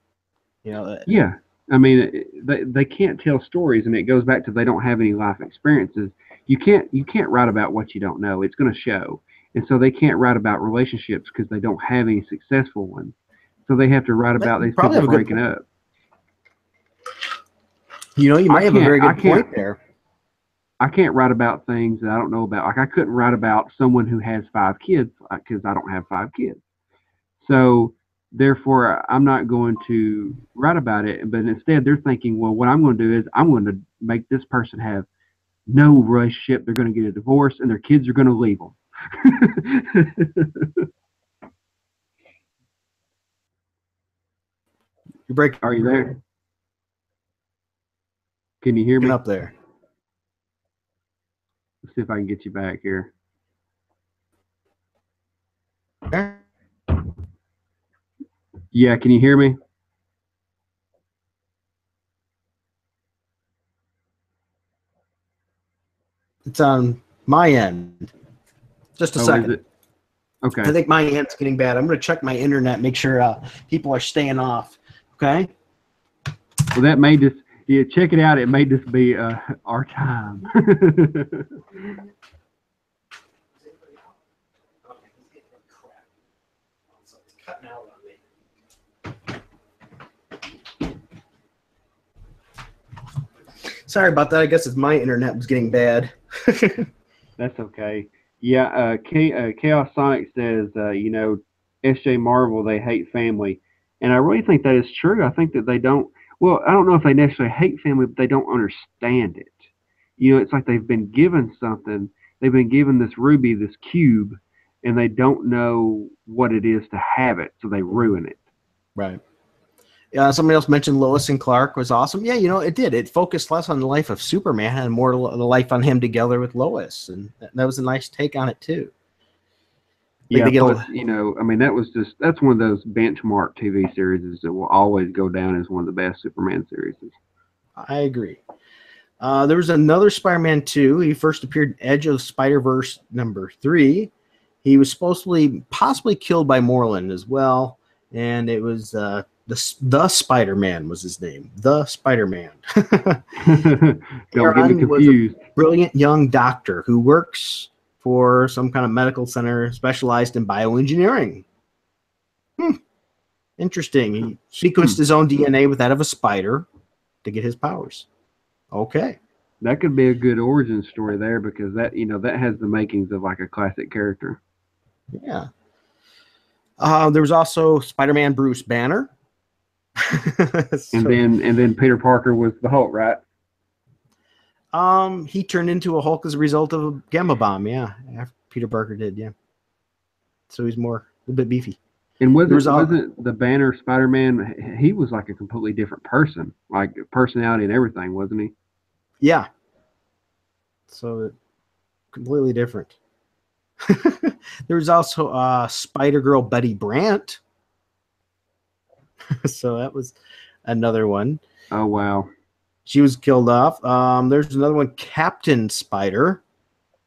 Yeah, I mean, they can't tell stories, and it goes back to they don't have any life experiences. You can't write about what you don't know. It's going to show, and so they can't write about relationships because they don't have any successful ones. So they have to write about these people breaking up. You might have a very good point there. I can't write about things that I don't know about. Like I couldn't write about someone who has 5 kids because I don't have 5 kids. So therefore, I'm not going to write about it. But instead, they're thinking, well, what I'm going to do is I'm going to make this person have no relationship. They're going to get a divorce, and their kids are going to leave them. Are you there? Can you hear me? Up there. Let's see if I can get you back here. Yeah, can you hear me? It's on my end. Just a second. Is it? Okay. I think my end's getting bad. I'm going to check my internet, make sure people are staying off. Okay. Well, that may just check it out. It may just be our time. Sorry about that. I guess it's my internet was getting bad. That's okay. Yeah, Chaos Sonic says, S.J. Marvel, they hate family. And I really think that is true. I think that they don't, well, I don't know if they necessarily hate family, but they don't understand it. It's like they've been given something. They've been given this ruby, this cube, and they don't know what it is to have it, so they ruin it. Right. Somebody else mentioned Lois and Clark was awesome. Yeah, it did. It focused less on the life of Superman and more the life on him together with Lois, and that was a nice take on it too. Yeah, plus, that's one of those benchmark TV series that will always go down as one of the best Superman series. I agree. There was another Spider-Man 2. He first appeared in Edge of Spider-Verse #3. He was possibly killed by Morlun as well, and it was the Spider-Man was his name. The Spider-Man. Don't get me confused. Was a brilliant young doctor who works for some kind of medical center specialized in bioengineering. Interesting. He sequenced his own DNA with that of a spider to get his powers. Okay. That could be a good origin story there because that has the makings of like a classic character. Yeah. There was also Spider-Man Bruce Banner. and then Peter Parker was the Hulk, right? He turned into a Hulk as a result of a gamma bomb. Yeah, Peter Parker did. Yeah, so he's a little bit beefy. And wasn't the Banner Spider-Man? He was like a completely different person, like personality and everything, wasn't he? Yeah. So completely different. There was also Spider-Girl Betty Brant. So that was another one. Oh, wow. She was killed off. There's another one, Captain Spider.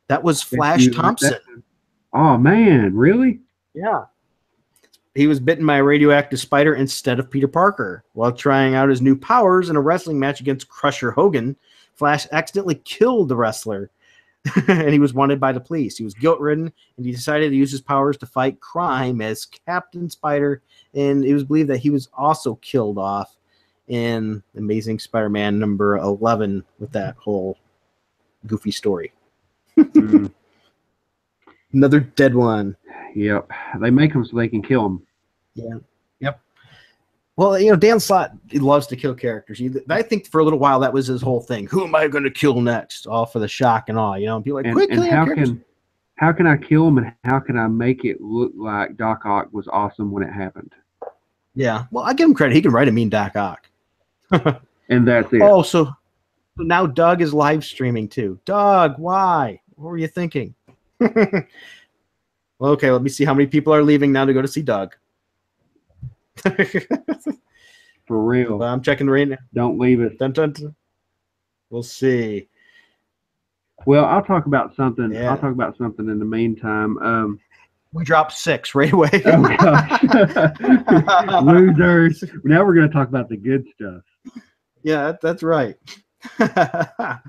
That was Flash Thompson. Oh, man. Really? Yeah. He was bitten by a radioactive spider instead of Peter Parker. While trying out his new powers in a wrestling match against Crusher Hogan, Flash accidentally killed the wrestler. And he was wanted by the police. He was guilt-ridden, and he decided to use his powers to fight crime as Captain Spider, and it was believed that he was also killed off in Amazing Spider-Man #11 with that whole goofy story. Another dead one. Yep. They make them so they can kill them. Yeah. Yep. Well, Dan Slott loves to kill characters. I think for a little while that was his whole thing. Who am I going to kill next? All for the shock and awe, and people like, quick, and how can I kill him, and how can I make it look like Doc Ock was awesome when it happened? Yeah. Well, I give him credit. He can write a mean Doc Ock. And that's it. Oh, so now Doug is live streaming too. Doug, why? What were you thinking? Well, okay, let me see how many people are leaving now to go to see Doug. For real. Well, I'm checking right now. Don't leave us. Dun, dun, dun. We'll see. Well, I'll talk about something. Yeah. I'll talk about something in the meantime. We dropped 6 right away. Oh gosh, losers! Now we're going to talk about the good stuff. Yeah, that's right. But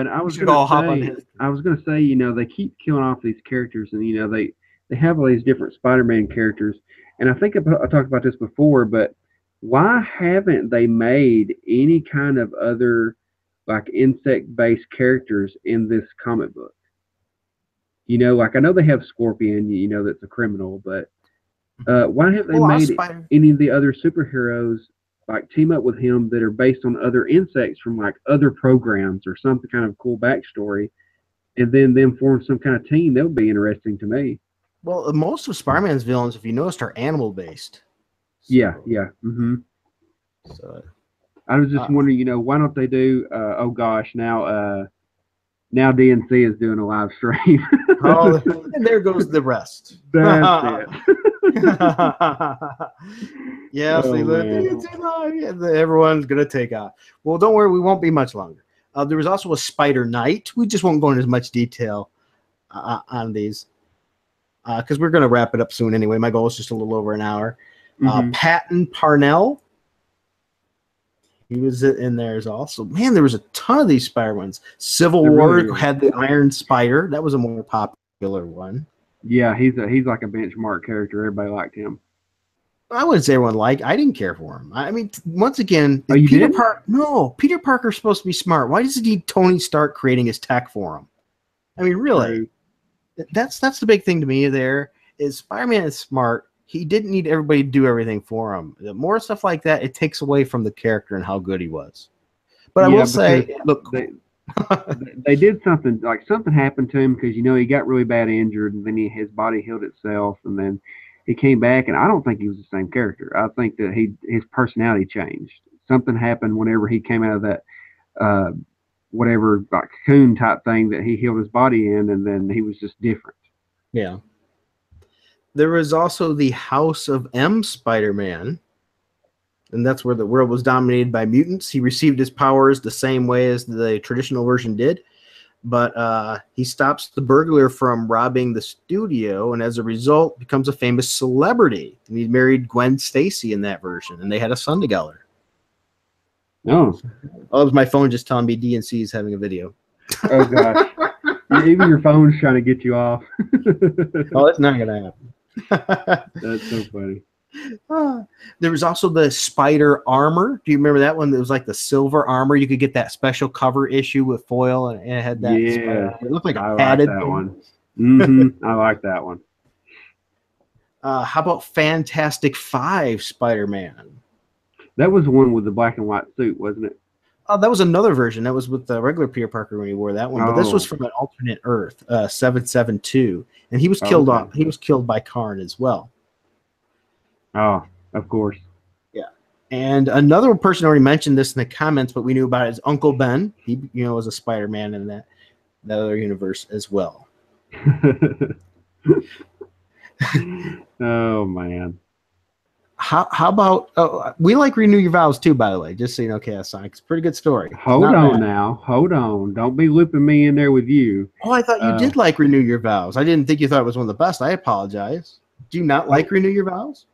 I was going to say, you know, they keep killing off these characters, and you know, they have all these different Spider-Man characters, and I think I talked about this before, but why haven't they made any kind of other like insect-based characters in this comic book? You know, like I know they have Scorpion, you know, that's a criminal, but why haven't they made any of the other superheroes like team up with him that are based on other insects from like other programs or some kind of cool backstory, and then them form some kind of team? That would be interesting to me. Well, most of Spider-Man's villains, if you noticed, are animal-based. So, yeah. Mm-hmm. So, I was just wondering, you know, why don't they do? Oh gosh, now DNC is doing a live stream. Oh, and there goes the rest. That's it. Yeah, see, everyone's gonna take off. Well, don't worry, we won't be much longer. There was also a Spider Knight. We just won't go into as much detail on these because we're gonna wrap it up soon anyway. My goal is just a little over an hour. Patton Parnell. He was in there as also. Man, there was a ton of these Spider ones. Civil War had the Iron Spider. That was a more popular one. Yeah, he's like a benchmark character. Everybody liked him. I wouldn't say everyone liked. I didn't care for him. I mean, once again, Peter Parker's supposed to be smart. Why does he need Tony Stark creating his tech for him? I mean, really, that's the big thing to me. There is Spider-Man is smart. He didn't need everybody to do everything for him. The more stuff like that, it takes away from the character and how good he was. But I will say, look, they did something, like something happened to him because, you know, he got really bad injured, and then his body healed itself, and then he came back, and I don't think he was the same character. I think that his personality changed. Something happened whenever he came out of that whatever like cocoon type thing that he healed his body in, and then he was just different. Yeah. There was also the House of M Spider-Man, and that's where the world was dominated by mutants. He received his powers the same way as the traditional version did, but he stops the burglar from robbing the studio, and as a result becomes a famous celebrity. And he married Gwen Stacy in that version, and they had a son together. Oh, it was my phone just telling me DNC is having a video. Oh gosh, even your phone's trying to get you off. Oh, that's not gonna happen. That's so funny. There was also the Spider Armor. Do you remember that one? It was like the silver armor. You could get that special cover issue with foil, and it had that. Yeah, it looked like a padded that one. Mm-hmm. I like that one. How about Fantastic Five Spider-Man? That was the one with the black and white suit, wasn't it? Oh, that was another version. That was with the regular Peter Parker when he wore that one. But this was from an alternate Earth, 772, and he was killed off. He was killed by Karn as well. Oh, of course. Yeah, and another person already mentioned this in the comments, but we knew about it, is Uncle Ben. He, was a Spider-Man in that other universe as well. Oh man. How about we like Renew Your Vows too, by the way, just so you know, Chaos Sonic. It's a pretty good story. Hold on. Don't be looping me in there with you. Oh, I thought you did like Renew Your Vows. I didn't think you thought it was one of the best. I apologize. Do you not like Renew Your Vows?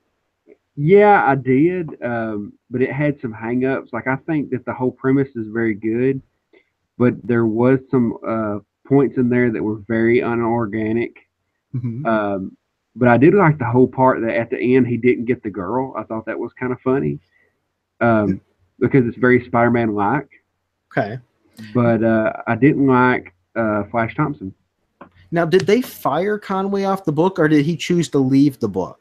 Yeah, I did, but it had some hang-ups. Like, I think that the whole premise is very good, but there was some points in there that were very unorganic. Mm-hmm. But I did like the whole part that at the end he didn't get the girl. I thought that was kind of funny because it's very Spider-Man-like. Okay. But I didn't like Flash Thompson. Now, did they fire Conway off the book, or did he choose to leave the book?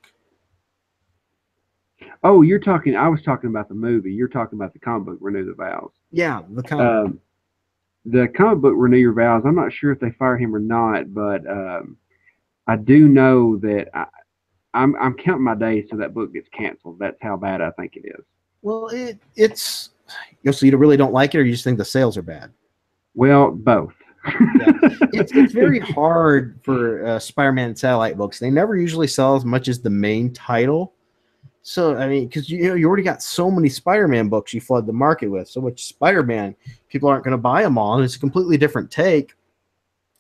Oh, I was talking about the movie. You're talking about the comic book, Renew the Vows. Yeah, the comic. The comic book, Renew Your Vows, I'm not sure if they fire him or not, but I do know that I'm counting my days till that book gets canceled. That's how bad I think it is. Well, it's so you really don't like it, or you just think the sales are bad? Well, both. Yeah. It's very hard for Spider-Man satellite books. They never usually sell as much as the main title. So I mean, because you already got so many Spider-Man books you flood the market with, so much Spider-Man, people aren't going to buy them all, and it's a completely different take.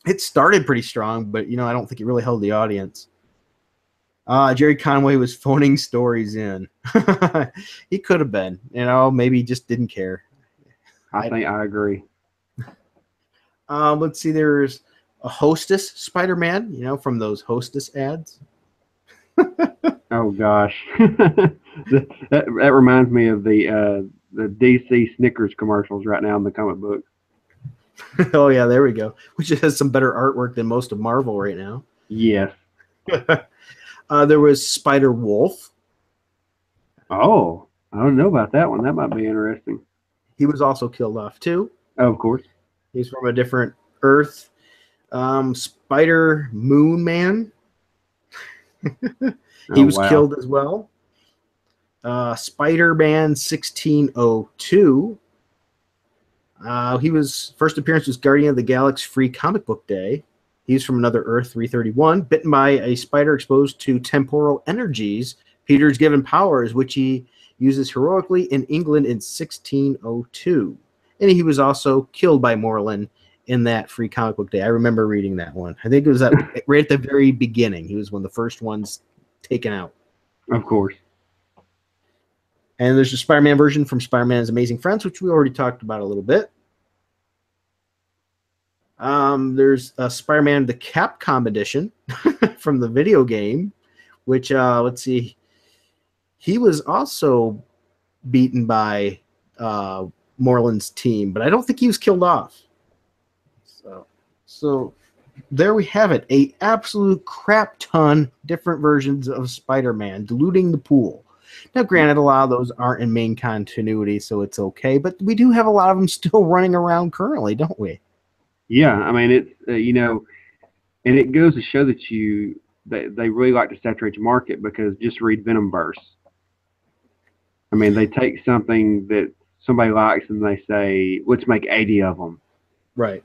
It started pretty strong, but I don't think it really held the audience. Jerry Conway was phoning stories in. He could have been, maybe he just didn't care. I think I agree. Let's see, there's a Hostess Spider-Man, from those Hostess ads. Oh gosh, that reminds me of the DC Snickers commercials right now in the comic book. Oh yeah, there we go. Which has some better artwork than most of Marvel right now. Yes. There was Spider Wolf. Oh, I don't know about that one. That might be interesting. He was also killed off too. Oh, of course. He's from a different Earth. Spider Moon Man. He was killed as well. Spider-Man 1602. He was first appearance was Guardian of the Galaxy Free Comic Book Day. He's from another Earth 331, bitten by a spider exposed to temporal energies. Peter's given powers, which he uses heroically in England in 1602. And he was also killed by Morlun in that Free Comic Book Day. I remember reading that one. I think it was right at the very beginning. He was one of the first ones taken out. Of course. And there's a Spider-Man version from Spider-Man's Amazing Friends, which we already talked about a little bit. There's a Spider-Man the Capcom edition from the video game, which, let's see, he was also beaten by Morland's team, but I don't think he was killed off. So there we have it, a absolute crap ton different versions of Spider-Man, diluting the pool. Now, granted, a lot of those aren't in main continuity, so it's okay, but we do have a lot of them still running around currently, don't we? Yeah, I mean, it's, and it goes to show that they really like to saturate your market, because just read Venomverse. I mean, they take something that somebody likes and they say, let's make 80 of them. Right.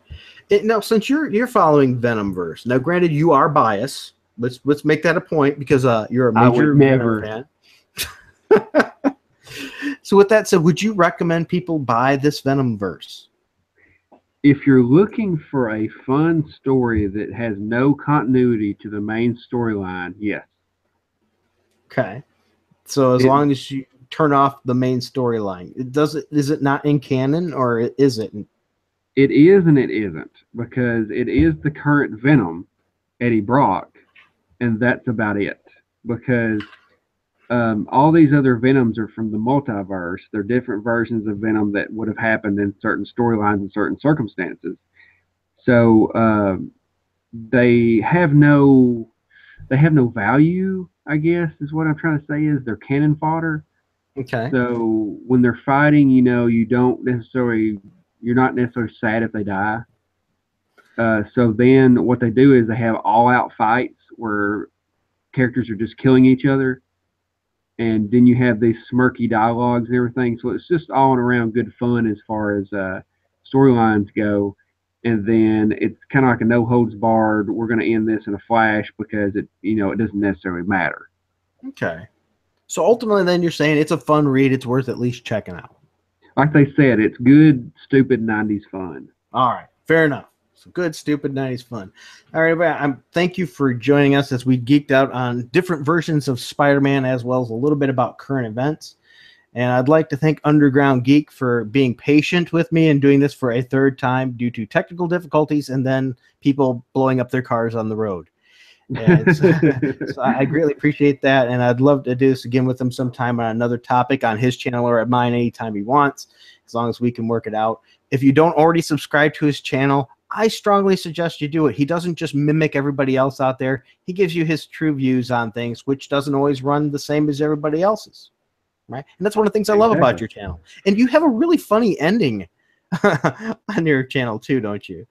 Now, since you're following Venomverse, now granted you are biased. Let's make that a point, because you're a major Venom fan. So with that said, would you recommend people buy this Venomverse? If you're looking for a fun story that has no continuity to the main storyline, yes. Okay. So as long as you turn off the main storyline, is it not in canon, or is it? It is and it isn't, because it is the current Venom, Eddie Brock, and that's about it. Because all these other Venoms are from the multiverse. They're different versions of Venom that would have happened in certain storylines and certain circumstances. So they have no value, I guess, is what I'm trying to say. Is they're cannon fodder. Okay. So when they're fighting, you're not necessarily sad if they die. So then what they do is they have all-out fights where characters are just killing each other. And then you have these smirky dialogues and everything. So it's just all in around good fun as far as storylines go. And then it's kind of like a no holds barred. We're going to end this in a flash, because it doesn't necessarily matter. Okay. So ultimately, then you're saying it's a fun read. It's worth at least checking out. Like they said, it's good, stupid 90s fun. All right. Fair enough. So good, stupid 90s fun. All right, everybody. Thank you for joining us as we geeked out on different versions of Spider-Man, as well as a little bit about current events. And I'd like to thank Underground Geek for being patient with me and doing this for a third time due to technical difficulties and then people blowing up their cars on the road. And so I greatly appreciate that, and I'd love to do this again with him sometime on another topic on his channel or at mine anytime he wants, as long as we can work it out. If you don't already subscribe to his channel, I strongly suggest you do it. He doesn't just mimic everybody else out there. He gives you his true views on things, which doesn't always run the same as everybody else's. Right? And that's one of the things I love about your channel. And you have a really funny ending on your channel too, don't you?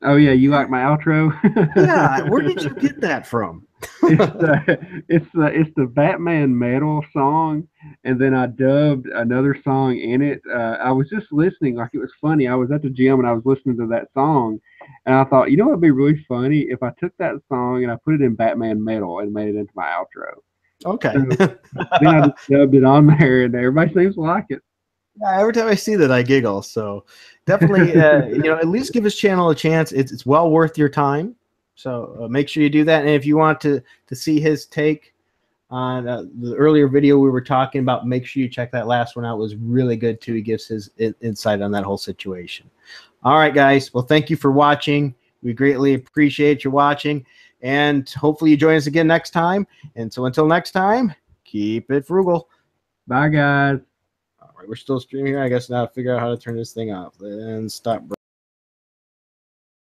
Oh yeah, you like my outro? Yeah, where did you get that from? It's the Batman Metal song, and then I dubbed another song in it. I was just listening, like it was funny. I was at the gym and I was listening to that song, and I thought, it'd be really funny if I took that song and I put it in Batman Metal and made it into my outro. Okay. So then I just dubbed it on there, and everybody seems to like it. Yeah, every time I see that, I giggle. So definitely, at least give his channel a chance. It's well worth your time. So make sure you do that. And if you want to see his take on the earlier video we were talking about, make sure you check that last one out. It was really good too. He gives his insight on that whole situation. All right, guys. Well, thank you for watching. We greatly appreciate you watching, and hopefully you join us again next time. And so until next time, keep it frugal. Bye, guys. All right, we're still streaming here. I guess now to figure out how to turn this thing off and stop.